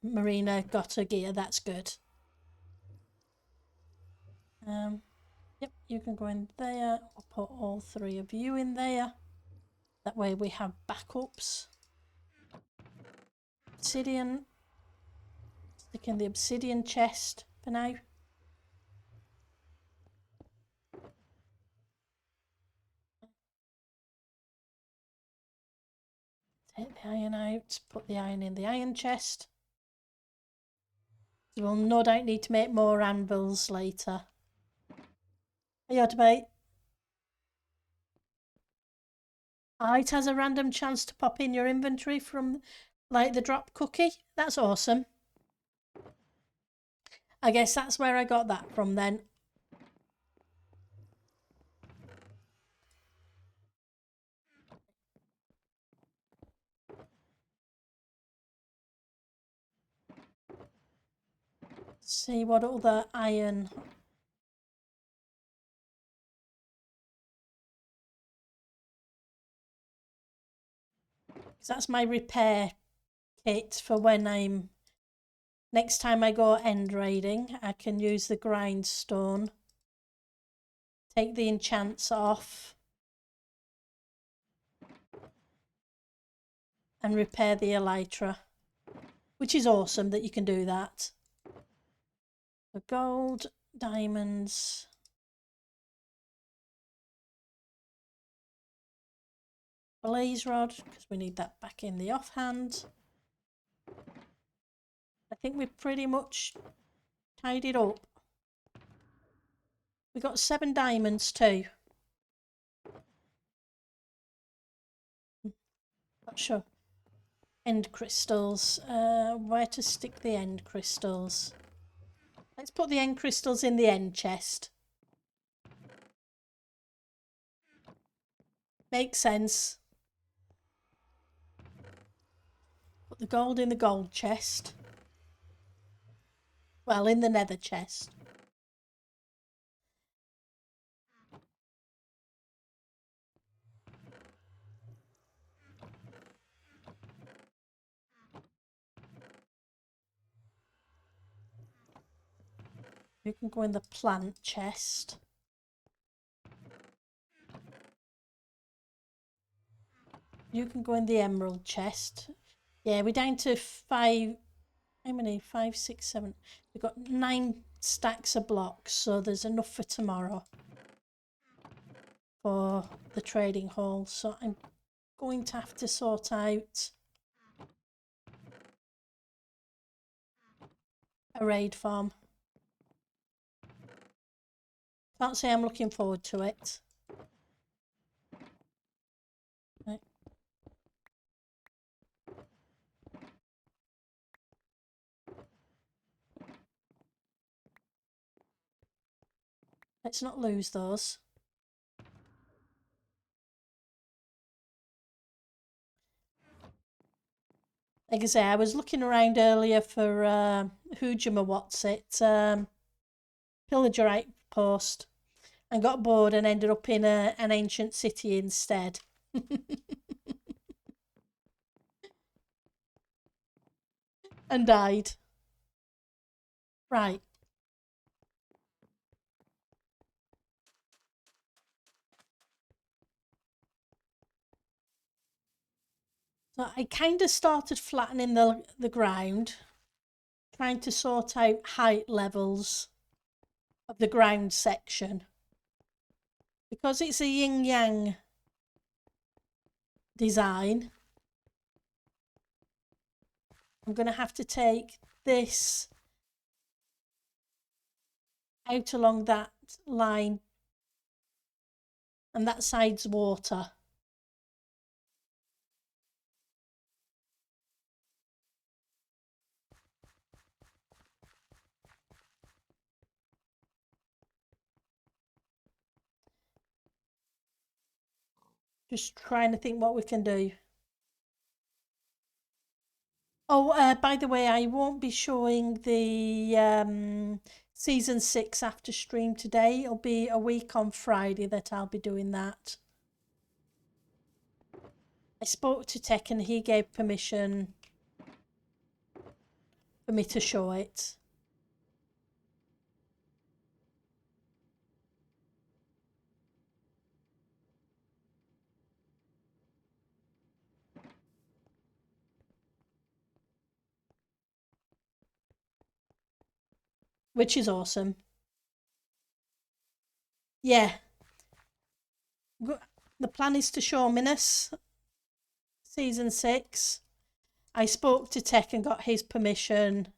S1: Marina got her gear, that's good. Yep, you can go in there. I'll put all 3 of you in there. That way we have backups. Obsidian. Stick in the obsidian chest for now. Take the iron out, put the iron in the iron chest. We'll no doubt need to make more anvils later. Are you out debate? It has a random chance to pop in your inventory from like the drop cookie. That's awesome. I guess that's where I got that from then. See what other iron. That's my repair kit for when I'm. Next time I go end raiding, I can use the grindstone. Take the enchants off. And repair the elytra. Which is awesome that you can do that. The gold, diamonds. Blaze rod, because we need that back in the offhand. I think we've pretty much tied it up. We got 7 diamonds too. Not sure. End crystals. Where to stick the end crystals? Let's put the end crystals in the end chest. Makes sense. Put the gold in the gold chest. Well, in the nether chest. You can go in the plant chest. You can go in the emerald chest. Yeah, we're down to 5. How many? 5, 6, 7. We've got 9 stacks of blocks, so there's enough for tomorrow for the trading hall. So I'm going to have to sort out a raid farm. Can't say I'm looking forward to it. Right. Let's not lose those. Like I say, I was looking around earlier for Hoojama What's It, Pillager Outpost, and got bored and ended up in an ancient city instead. And died. Right. So I kind of started flattening the ground, trying to sort out height levels of the ground section. Because it's a yin-yang design, I'm going to have to take this out along that line, and that side's water. Just trying to think what we can do. Oh, by the way, I won't be showing the season 6 after stream today. It'll be a week on Friday that I'll be doing that. I spoke to Tech and he gave permission for me to show it. Which is awesome. Yeah. The plan is to show Minas season 6. I spoke to Tech and got his permission.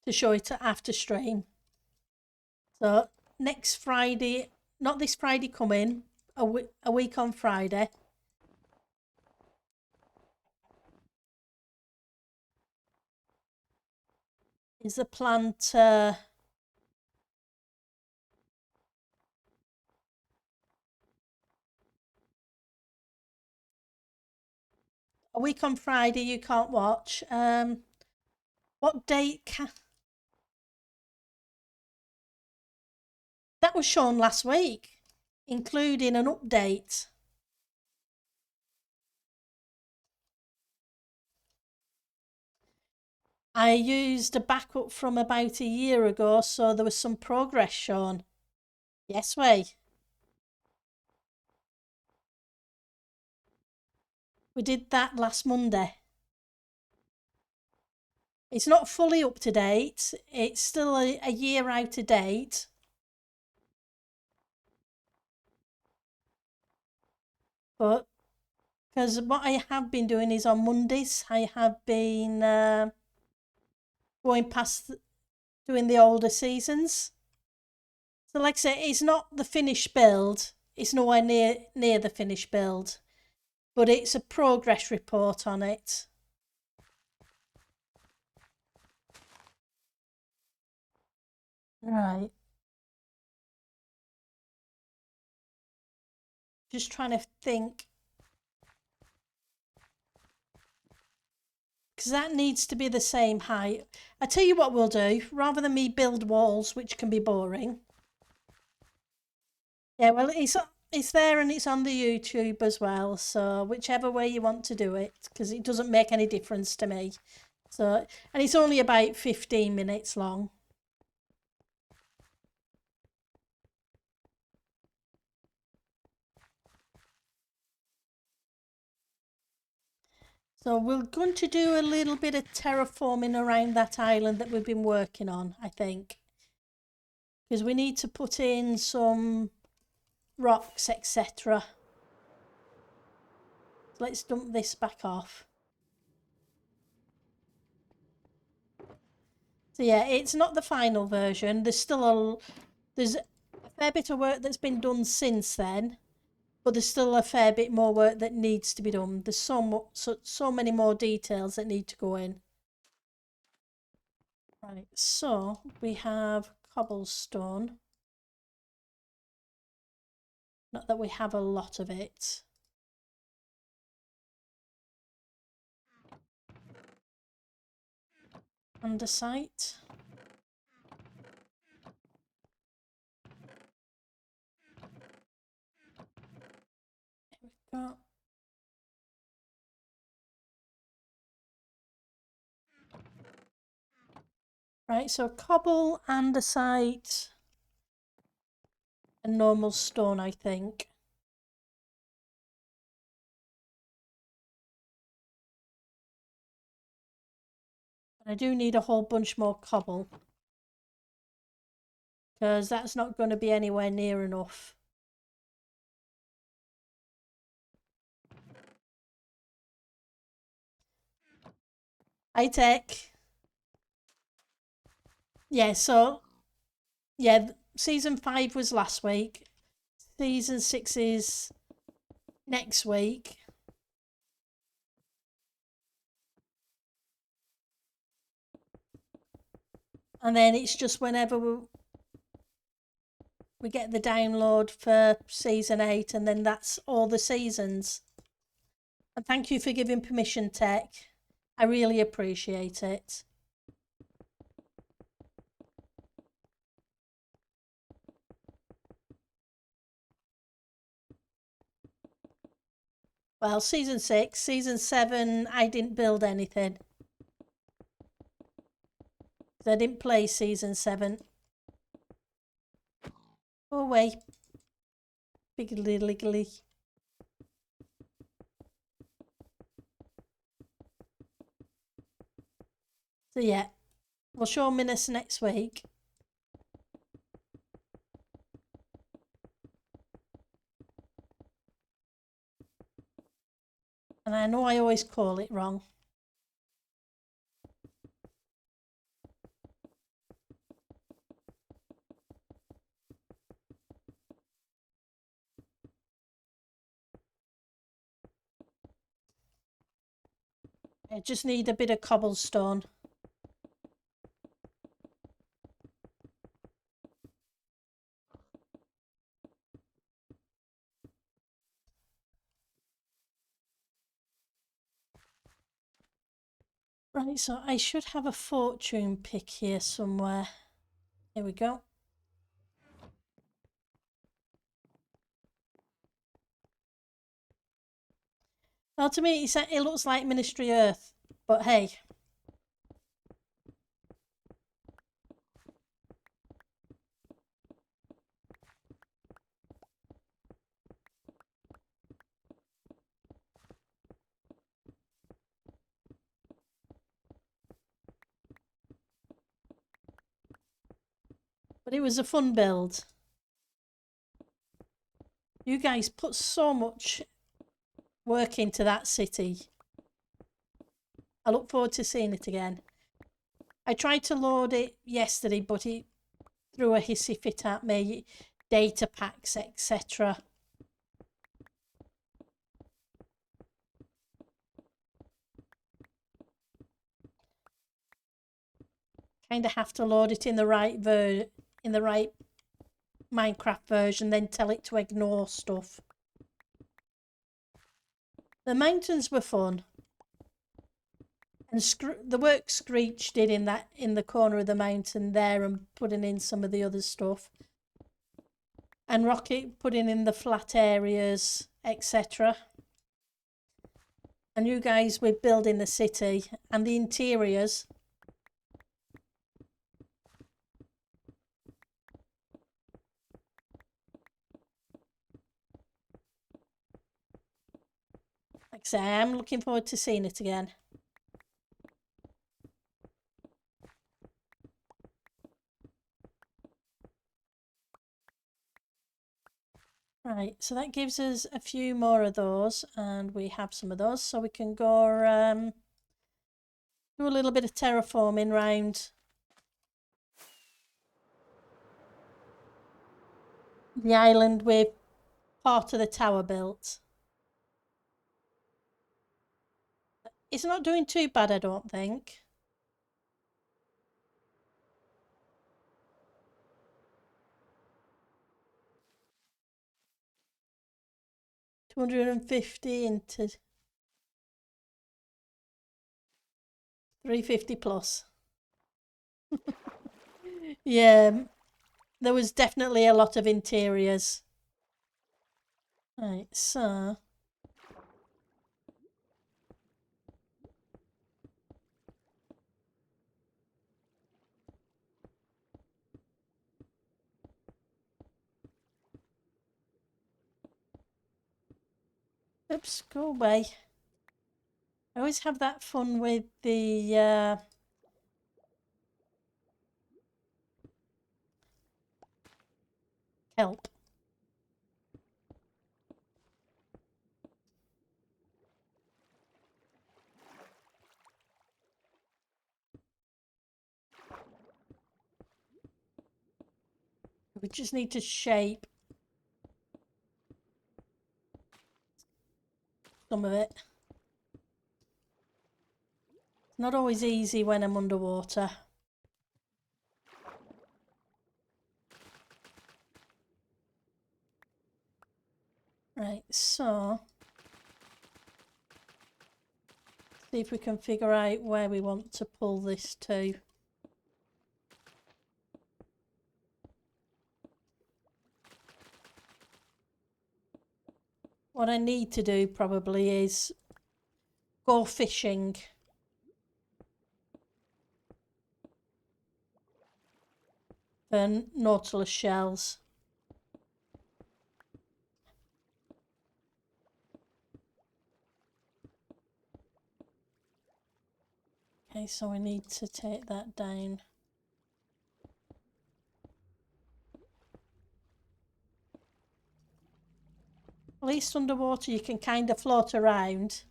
S1: To show it after stream. So next Friday, not this Friday coming, a week on Friday. Is the plan to a week on Friday you can't watch. What date that was shown last week, including an update. I used a backup from about a year ago, so there was some progress shown. Yes, way. We did that last Monday. It's not fully up to date. It's still a year out of date. But because what I have been doing is on Mondays, I have been going past doing the older seasons. So, like I say, it's not the finished build. It's nowhere near the finished build, but it's a progress report on it. Right. Just trying to think. Because that needs to be the same height. I tell you what we'll do, rather than me build walls, which can be boring. Yeah, well, it's there and it's on the YouTube as well. So whichever way you want to do it, because it doesn't make any difference to me. So, and it's only about 15 minutes long. So we're going to do a little bit of terraforming around that island that we've been working on, I think. Because we need to put in some rocks, etc. So let's dump this back off. So yeah, it's not the final version. There's a fair bit of work that's been done since then. But there's still a fair bit more work that needs to be done. There's so many more details that need to go in. Right, so we have cobblestone. Not that we have a lot of it. Andesite. Here we go. Right, so cobble, andesite, and normal stone, I think. And I do need a whole bunch more cobble, because that's not going to be anywhere near enough. High tech. Yeah, so, yeah, season 5 was last week. Season 6 is next week. And then it's just whenever we get the download for season 8, and then that's all the seasons. And thank you for giving permission, Tech. I really appreciate it. Well, season 6, season 7, I didn't build anything. I didn't play season 7. Go away. Biggly liggly. So yeah, we'll show Minas next week. And I know I always call it wrong. I just need a bit of cobblestone. Right, so I should have a fortune pick here somewhere. Here we go. Well, to me, it looks like Ministry Earth, but hey. But it was a fun build. You guys put so much work into that city. I look forward to seeing it again. I tried to load it yesterday, but it threw a hissy fit at me. Data packs, etc. Kind of have to load it in the right Minecraft version, then tell it to ignore stuff. The mountains were fun, and the work Screech did in the corner of the mountain there, and putting in some of the other stuff, and Rocket putting in the flat areas, etc. And you guys were building the city and the interiors. Like I say, I am looking forward to seeing it again. Right, so that gives us a few more of those, and we have some of those, so we can go do a little bit of terraforming round the island with part of the tower built. It's not doing too bad, I don't think. $250 into 350 plus. Yeah, there was definitely a lot of interiors. Right, so oops, go away. I always have that fun with the kelp. We just need to shape some of it. It's not always easy when I'm underwater. Right, so see if we can figure out where we want to pull this to. What I need to do probably is go fishing. For Nautilus shells. Okay, so we need to take that down. At least underwater you can kind of float around.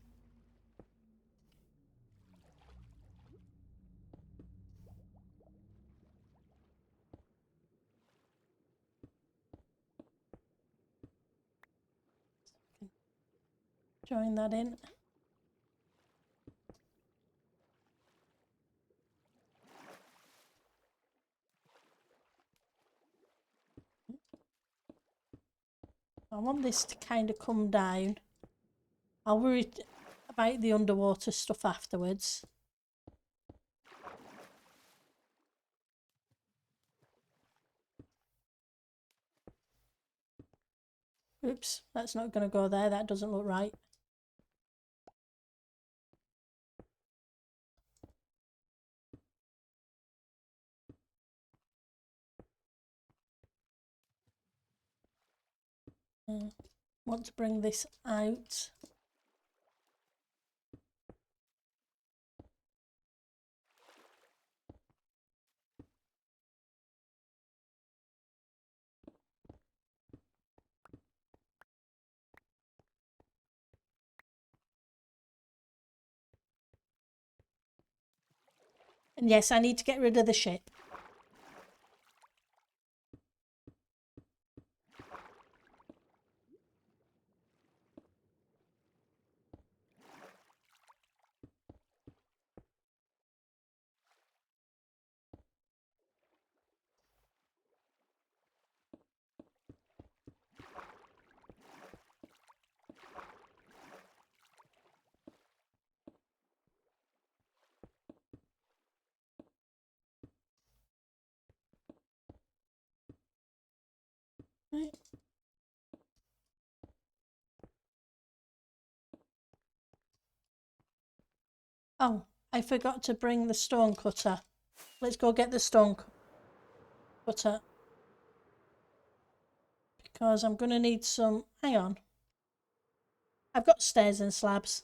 S1: Join that in. I want this to kind of come down. I'll worry about the underwater stuff afterwards. Oops, that's not going to go there. That doesn't look right. Want to bring this out. And yes, I need to get rid of the ship. Right. Oh, I forgot to bring the stone cutter. Let's go get the stone cutter. Because I'm going to need some... Hang on. I've got stairs and slabs.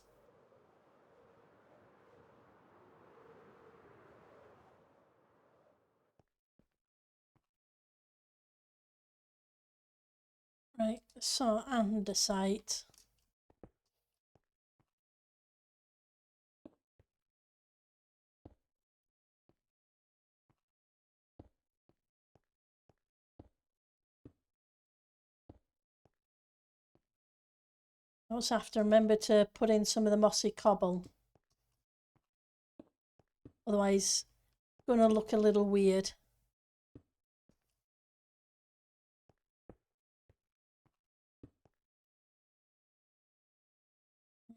S1: Right, so andesite. I also have to remember to put in some of the mossy cobble. Otherwise, it's going to look a little weird.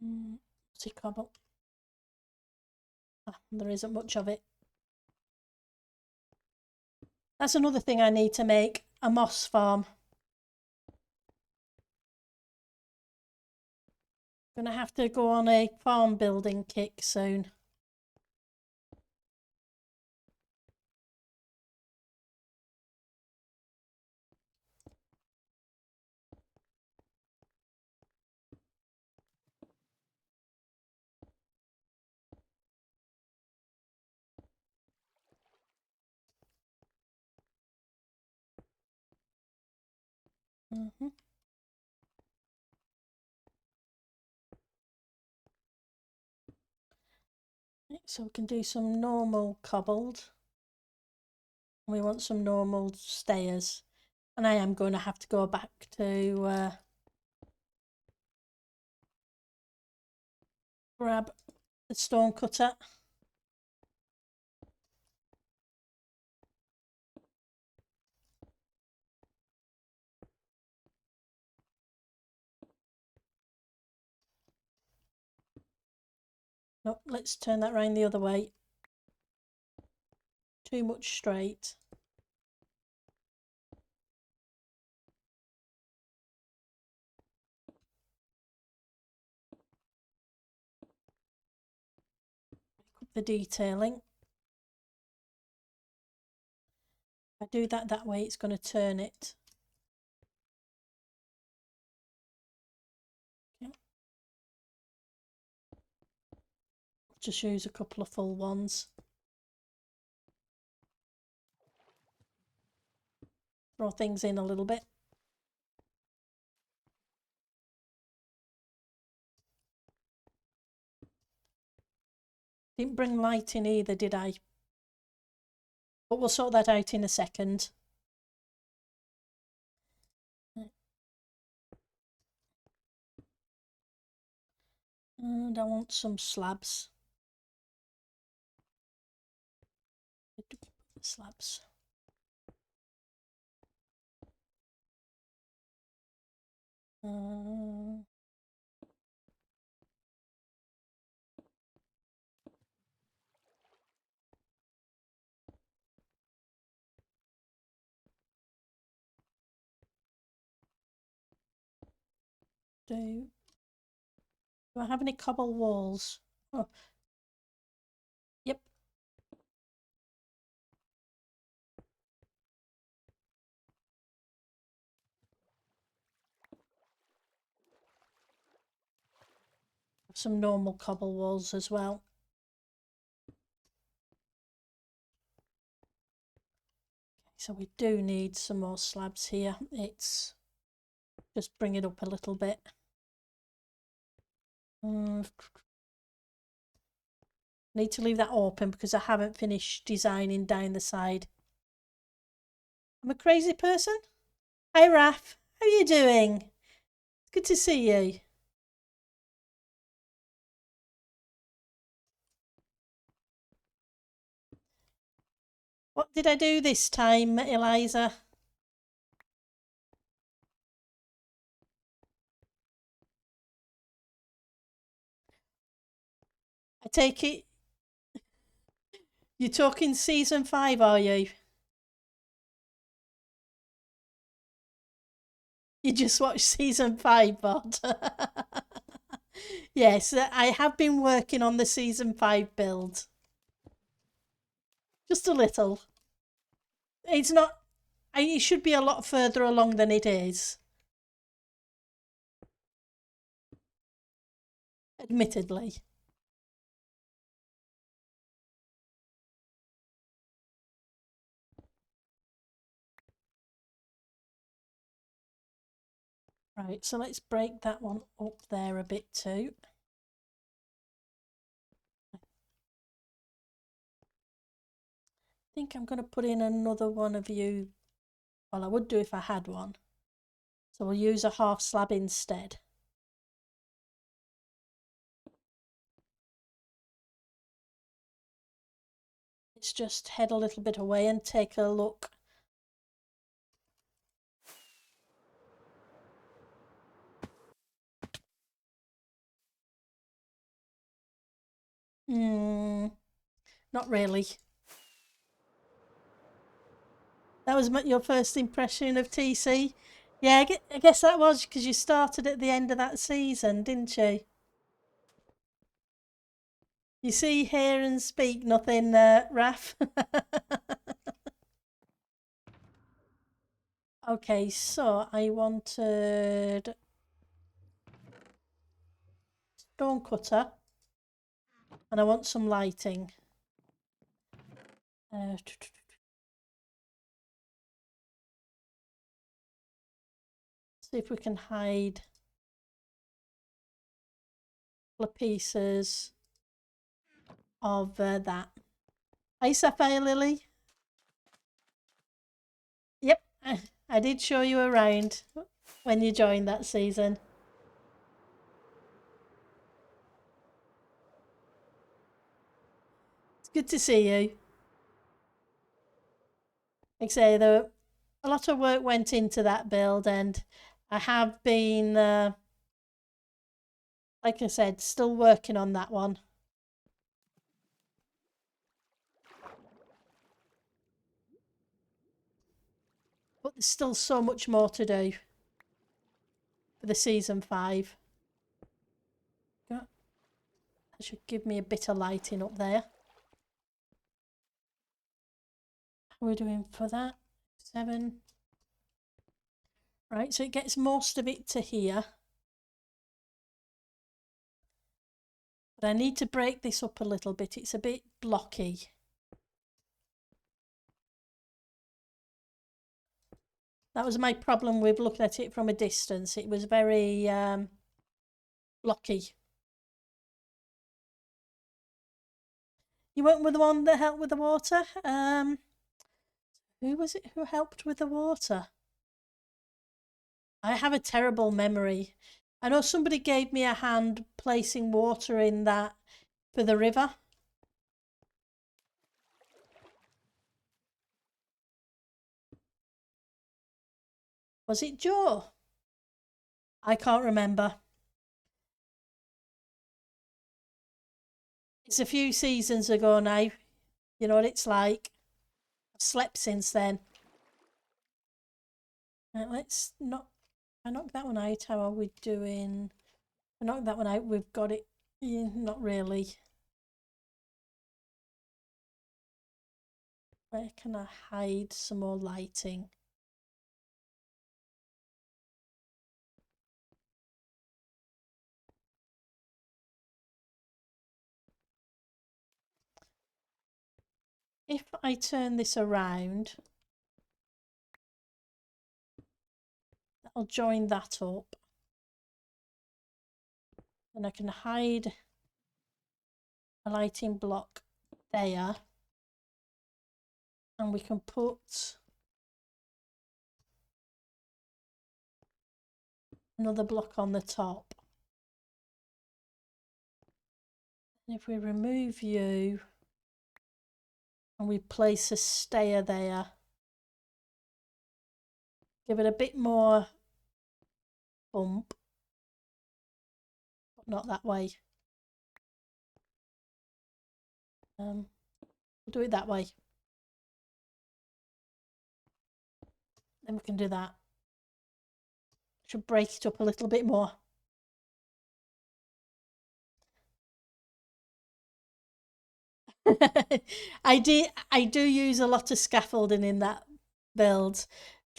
S1: Mossy cobble. There isn't much of it. That's another thing I need to make, a moss farm. Gonna have to go on a farm building kick soon. So we can do some normal cobbled. We want some normal stairs. And I am going to have to go back to grab the stone cutter. Nope, let's turn that round the other way. Too much straight. The detailing. If I do that way, it's going to turn it. Okay. Just use a couple of full ones. Throw things in a little bit. Didn't bring light in either, did I? But we'll sort that out in a second. And I want some slabs. Slabs. Do I have any cobble walls? Oh, yep. Some normal cobble walls as well. So we do need some more slabs here. It's just bring it up a little bit. Need to leave that open because I haven't finished designing down the side. I'm a crazy person. Hi Raf, how are you doing? It's good to see you. What did I do this time, Eliza? I take it you're talking season 5, are you? You just watched season 5, Bod. Yes, I have been working on the season 5 build. Just a little. It's not. It should be a lot further along than it is. admittedly. Right, so let's break that one up there a bit too. I think I'm going to put in another one of you. Well, I would do if I had one. So we'll use a half slab instead. Let's just head a little bit away and take a look. Not really. That was your first impression of TC? Yeah, I guess that was because you started at the end of that season, didn't you? You see, hear and speak nothing, Raf. Okay, so I wanted stone cutter and I want some lighting. See if we can hide the pieces of that. Hi, Sapphire Lily. Yep, I did show you around when you joined that season. It's good to see you. Like I say, a lot of work went into that build, and I have been, like I said, still working on that one. But there's still so much more to do for the season 5. That should give me a bit of lighting up there. How are we doing for that? 7. Right, so it gets most of it to here. But I need to break this up a little bit. It's a bit blocky. That was my problem with looking at it from a distance. It was very blocky. You went with the one that helped with the water? Who was it who helped with the water? I have a terrible memory. I know somebody gave me a hand placing water in that for the river. Was it Joe? I can't remember. It's a few seasons ago now. You know what it's like. I've slept since then. Right, let's not. I knocked that one out. How are we doing? I knocked that one out. We've got it. Yeah, not really. Where can I hide some more lighting? If I turn this around, I'll join that up. And I can hide a lighting block there. And we can put another block on the top. And if we remove you and we place a stair there, give it a bit more bump, but not that way. We'll do it that way. Then we can do that. Should break it up a little bit more. I do use a lot of scaffolding in that build.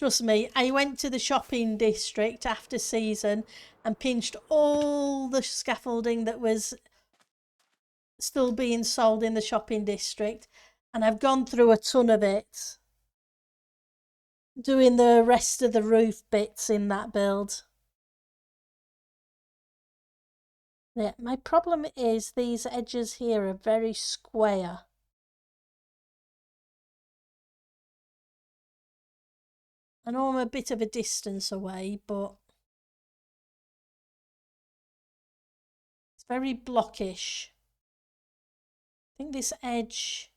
S1: Trust me, I went to the shopping district after season and pinched all the scaffolding that was still being sold in the shopping district, and I've gone through a ton of it, doing the rest of the roof bits in that build. Yeah, my problem is these edges here are very square. I know I'm a bit of a distance away, but it's very blockish. I think this edge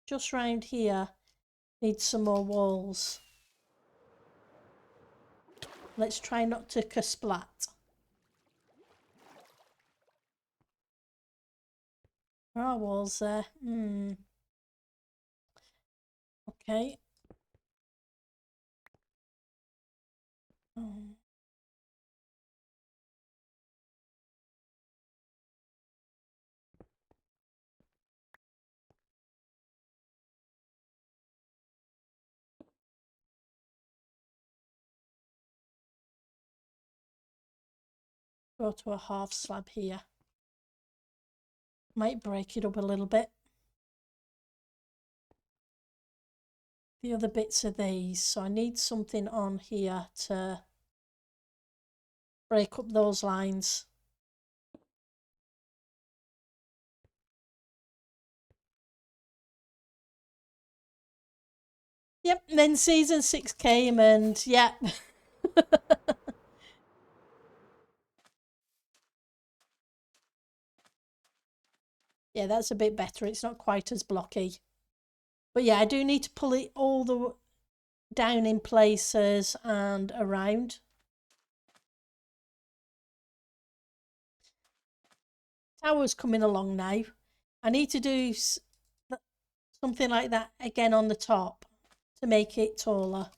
S1: just round here needs some more walls. Let's try not to kersplat. There are walls there. Okay. Oh. Go to a half slab here. Might break it up a little bit. The other bits are these, so I need something on here to break up those lines. Yep, and then season 6 came and yeah. Yeah, that's a bit better. It's not quite as blocky. But yeah, I do need to pull it all the down in places and around. Tower's coming along now. I need to do something like that again on the top to make it taller.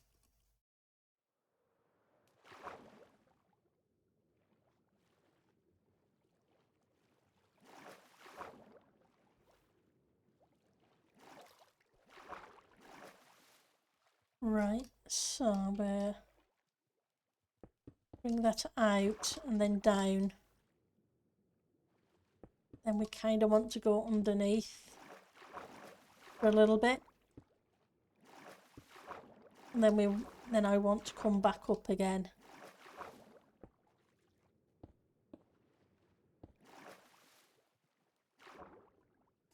S1: Right, so we'll bring that out and then down. Then we kind of want to go underneath for a little bit. And then I want to come back up again.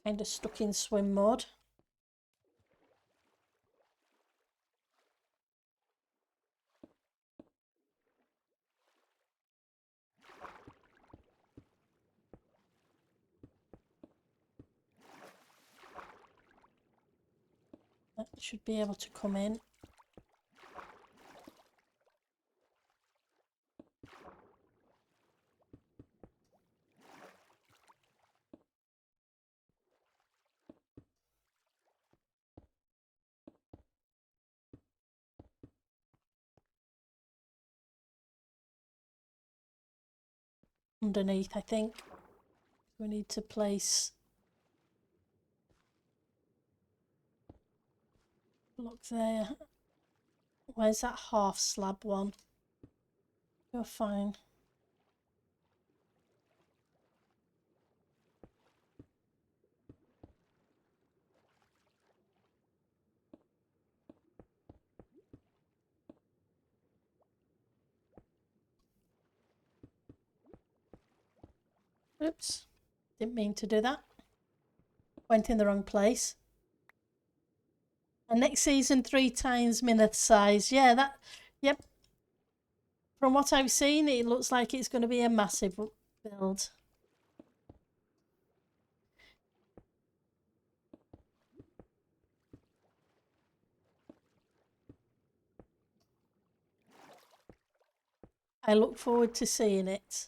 S1: Kind of stuck in swim mode. That should be able to come in. Underneath, I think. We need to place block there. Where's that half slab one? You're fine. Oops, didn't mean to do that. Went in the wrong place. And next season, 3 times minute size. Yeah, that, yep. From what I've seen, it looks like it's going to be a massive build. I look forward to seeing it.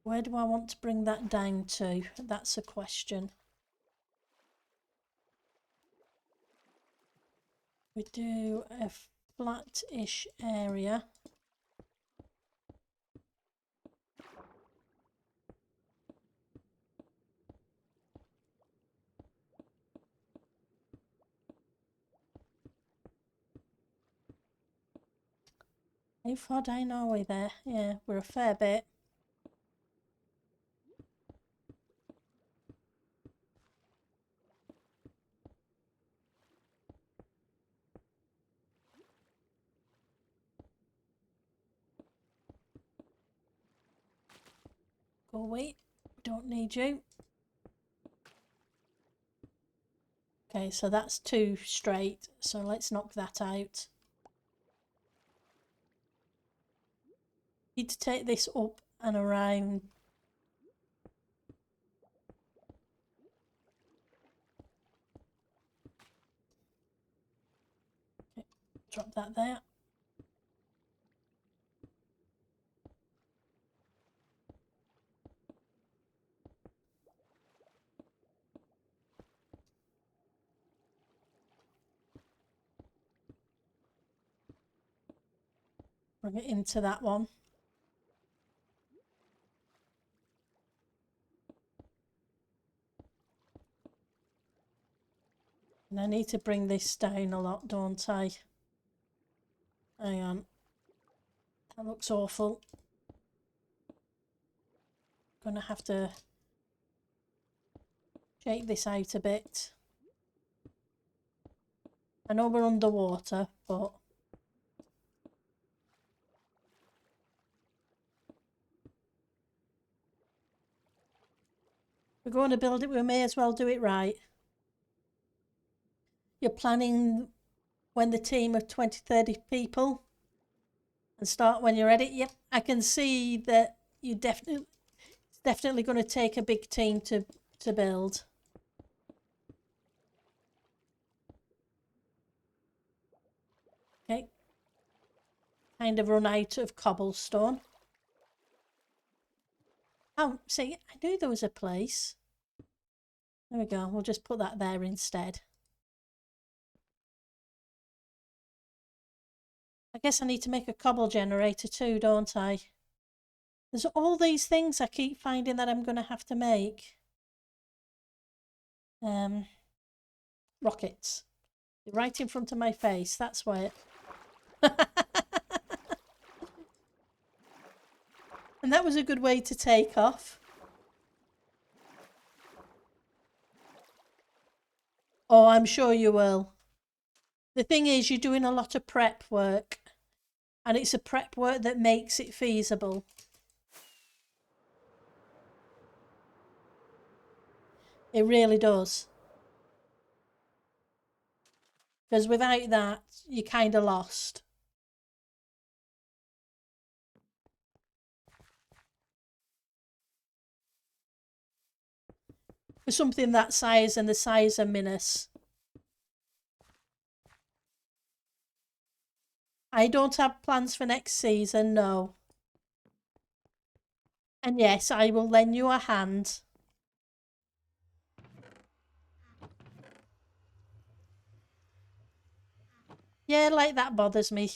S1: Where do I want to bring that down to? That's a question. We do a flat-ish area. How far down are we there? Yeah, we're a fair bit. Go away. Don't need you. Okay, so that's 2 straight. So let's knock that out. Need to take this up and around. Okay, drop that there. Bring it into that one. And I need to bring this down a lot, don't I? Hang on. That looks awful. Gonna have to shake this out a bit. I know we're underwater, but we're going to build it, we may as well do it right. You're planning when the team of 20, 30 people and start when you're ready. Yep, I can see that you definitely, it's definitely going to take a big team to build. Okay. Kind of run out of cobblestone. Oh, see, I knew there was a place. There we go. We'll just put that there instead. I guess I need to make a cobble generator too, don't I? There's all these things I keep finding that I'm going to have to make. Rockets. Right in front of my face. That's why. And that was a good way to take off. Oh, I'm sure you will. The thing is, you're doing a lot of prep work. And it's a prep work that makes it feasible. It really does. Because without that, you're kind of lost. For something that size and the size of Minas. I don't have plans for next season, no. And yes, I will lend you a hand. Yeah, like that bothers me.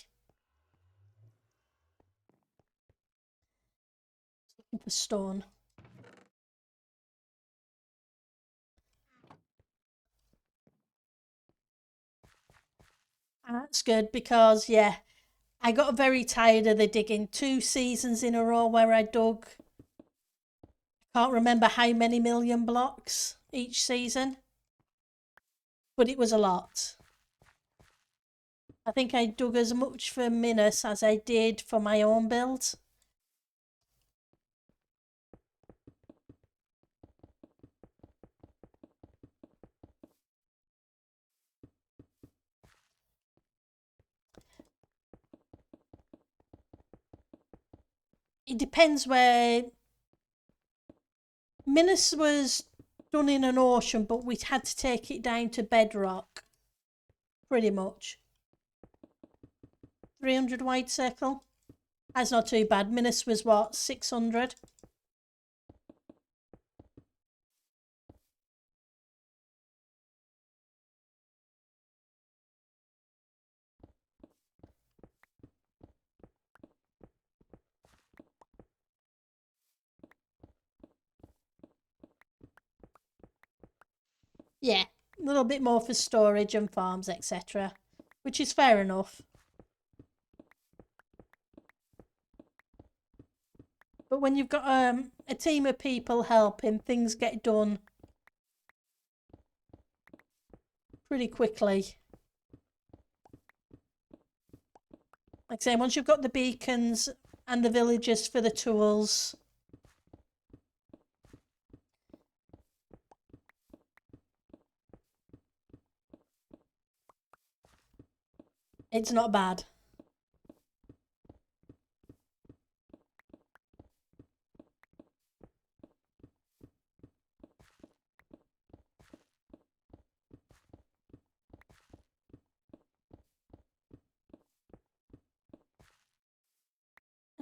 S1: Looking for stone. That's good because, yeah, I got very tired of the digging. 2 seasons in a row where I dug, I can't remember how many million blocks each season, but it was a lot. I think I dug as much for Minas as I did for my own build. It depends where. Minas was done in an ocean, but we had to take it down to bedrock, pretty much. 300 wide circle. That's not too bad. Minas was what, 600? Yeah, a little bit more for storage and farms, etc., which is fair enough. But when you've got a team of people helping, things get done pretty quickly. Like I say, once you've got the beacons and the villagers for the tools, it's not bad.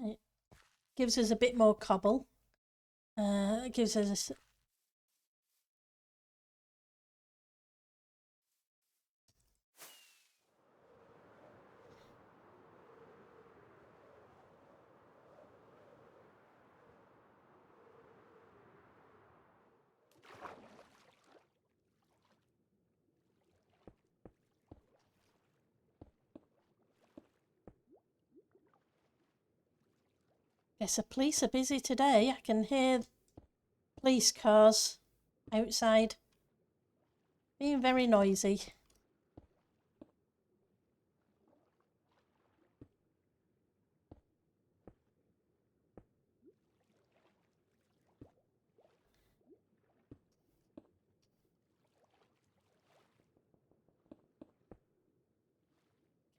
S1: It gives us a bit more cobble. It gives us Guess the police are busy today. I can hear police cars outside being very noisy.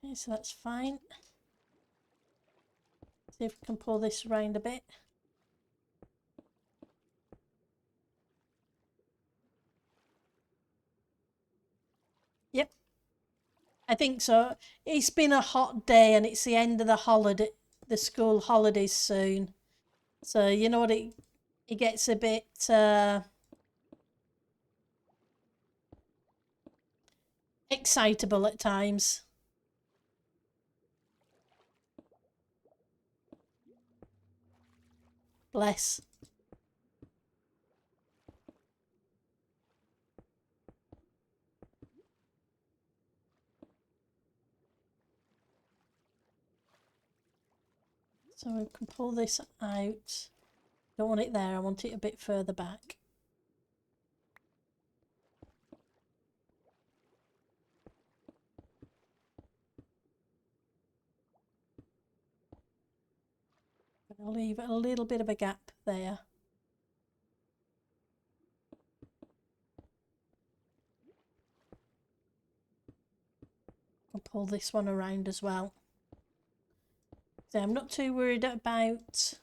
S1: Okay, so that's fine. See if we can pull this around a bit. Yep, I think so. It's been a hot day and it's the end of the holiday, the school holidays soon. So you know what, it gets a bit excitable at times. Bless. So we can pull this out. Don't want it there, I want it a bit further back. I'll leave a little bit of a gap there. I'll pull this one around as well. So I'm not too worried about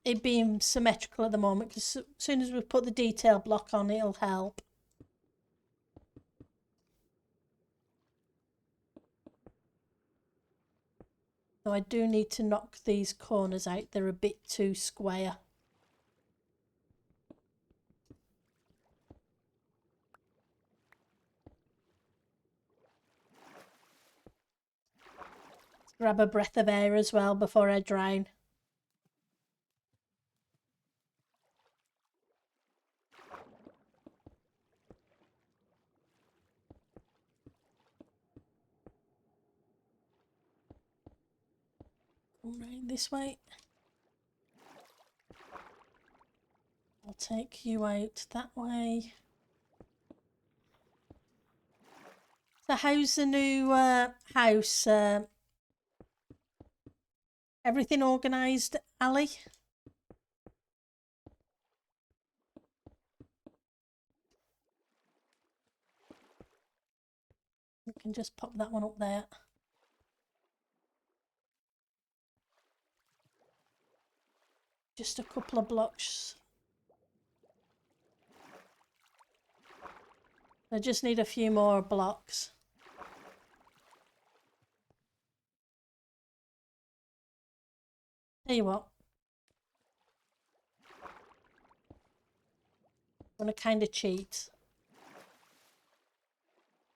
S1: it being symmetrical at the moment, because as soon as we put the detail block on, it'll help. Though I do need to knock these corners out, they're a bit too square. Grab a breath of air as well before I drown. Come round this way. I'll take you out that way. So how's the new house? Everything organised, Ali? We can just pop that one up there. Just a couple of blocks. I just need a few more blocks. Tell you what, I'm going to kind of cheat.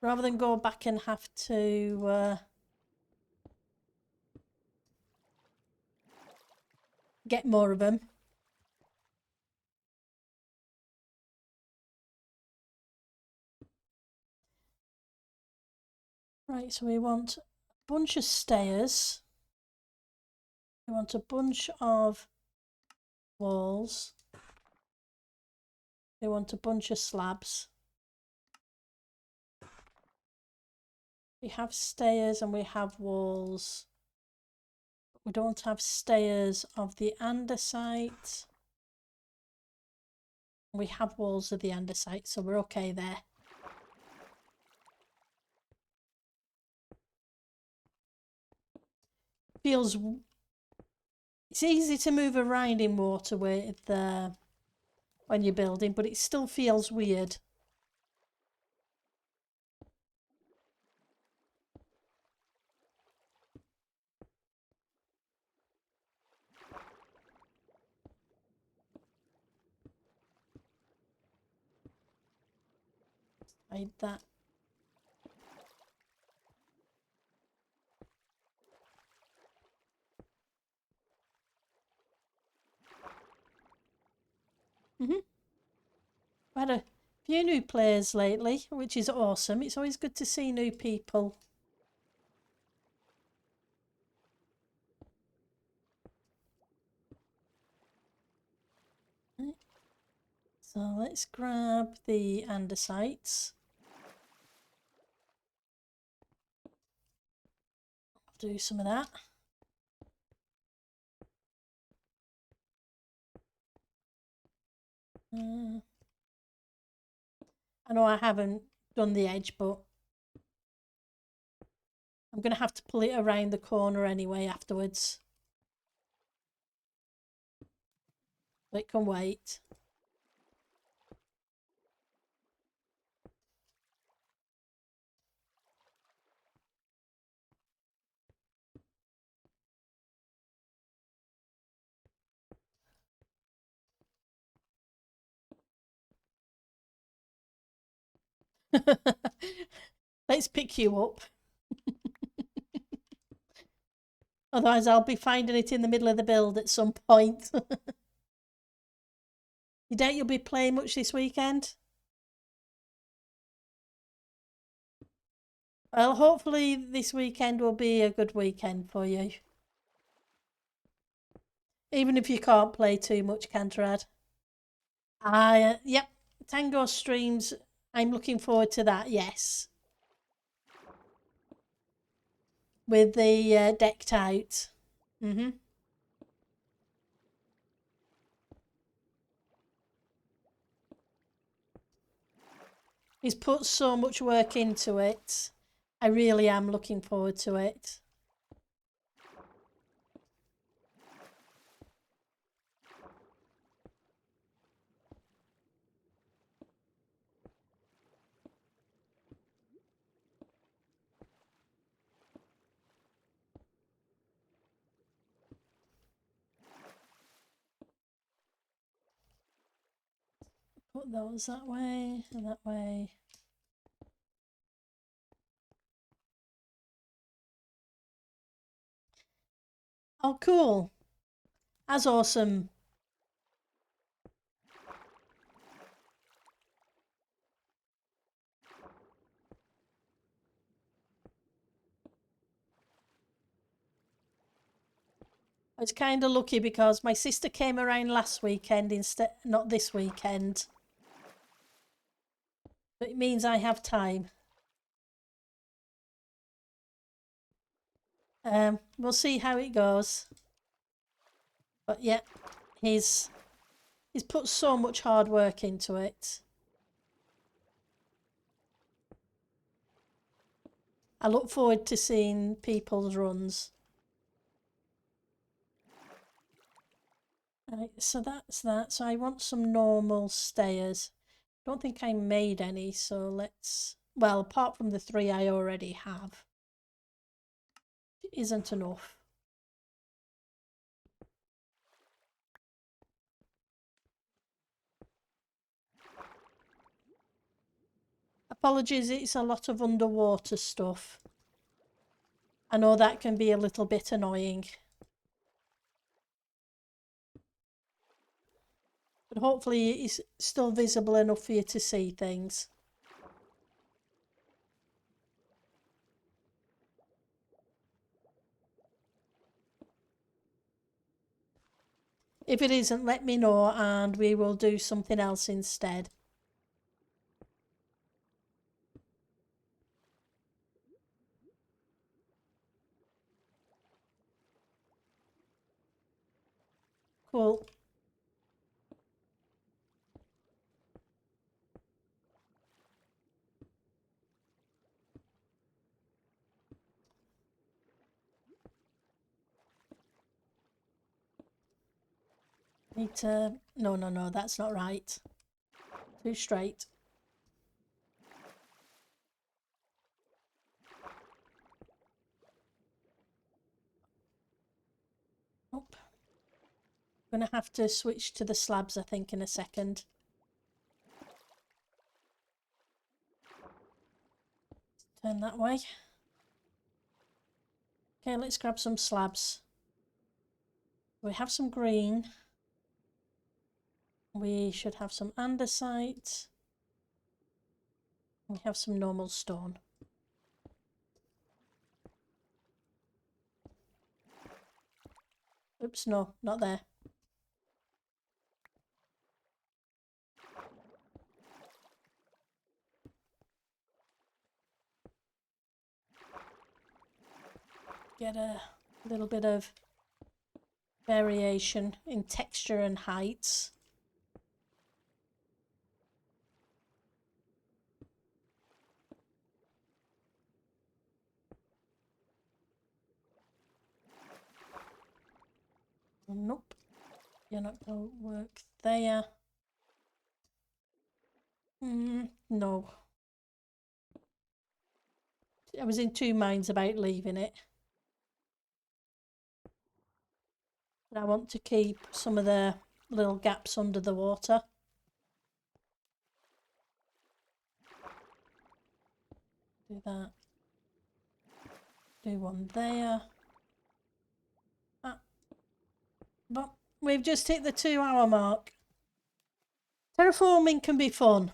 S1: Rather than go back and have to get more of them. Right, so we want a bunch of stairs. We want a bunch of walls. We want a bunch of slabs. We have stairs and we have walls. We don't have stairs of the andesite. We have walls of the andesite, so we're okay there. Feels... It's easy to move around in water with when you're building, but it still feels weird. Hide that. I've had a few new players lately, which is awesome. It's always good to see new people. So let's grab the andesites. I'll do some of that. I know I haven't done the edge, but I'm going to have to pull it around the corner anyway afterwards. But it can wait. Let's pick you up. Otherwise, I'll be finding it in the middle of the build at some point. You doubt you'll be playing much this weekend? Well, hopefully this weekend will be a good weekend for you. Even if you can't play too much, Canterad. Yep, Tango streams. I'm looking forward to that, yes. With the decked out. He's put so much work into it. I really am looking forward to it. Put those that way and that way. Oh, cool. That's awesome. It's kind of lucky because my sister came around last weekend instead, not this weekend. But it means I have time. We'll see how it goes. But yeah, he's put so much hard work into it. I look forward to seeing people's runs. Right, so that's that. So I want some normal stairs. Don't think I made any, so let's... Well, apart from the 3 I already have. It isn't enough. Apologies, it's a lot of underwater stuff. I know that can be a little bit annoying. But hopefully it's still visible enough for you to see things. If it isn't, let me know and we will do something else instead. Cool. Need to... No, that's not right. Too straight. Nope. I'm going to have to switch to the slabs, I think, in a second. Turn that way. Okay, let's grab some slabs. We have some green. We should have some andesite. We have some normal stone. Oops, no, not there. Get a little bit of variation in texture and heights. Nope, you're not going to work there. No. I was in two minds about leaving it. But I want to keep some of the little gaps under the water. Do that. Do one there. But we've just hit the 2-hour mark. Terraforming can be fun.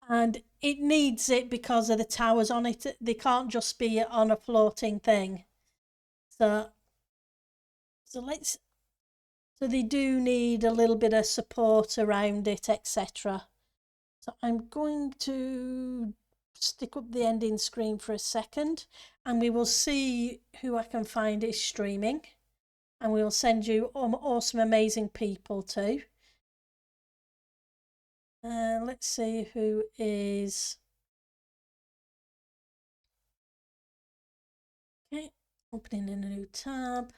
S1: And it needs it because of the towers on it. They can't just be on a floating thing. So they do need a little bit of support around it, etc. So I'm going to stick up the ending screen for a second and we will see who I can find is streaming. And we will send you awesome, amazing people too. Let's see who is... Okay, opening in a new tab.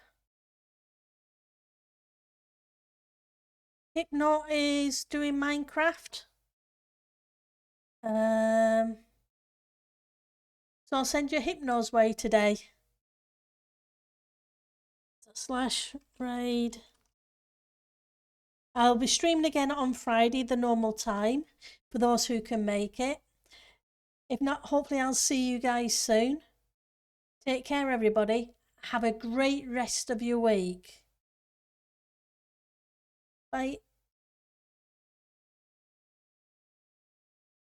S1: Hypno is doing Minecraft. So I'll send you Hypno's way today. /raid. I'll be streaming again on Friday, the normal time, for those who can make it. If not, hopefully I'll see you guys soon. Take care, everybody. Have a great rest of your week. Bye.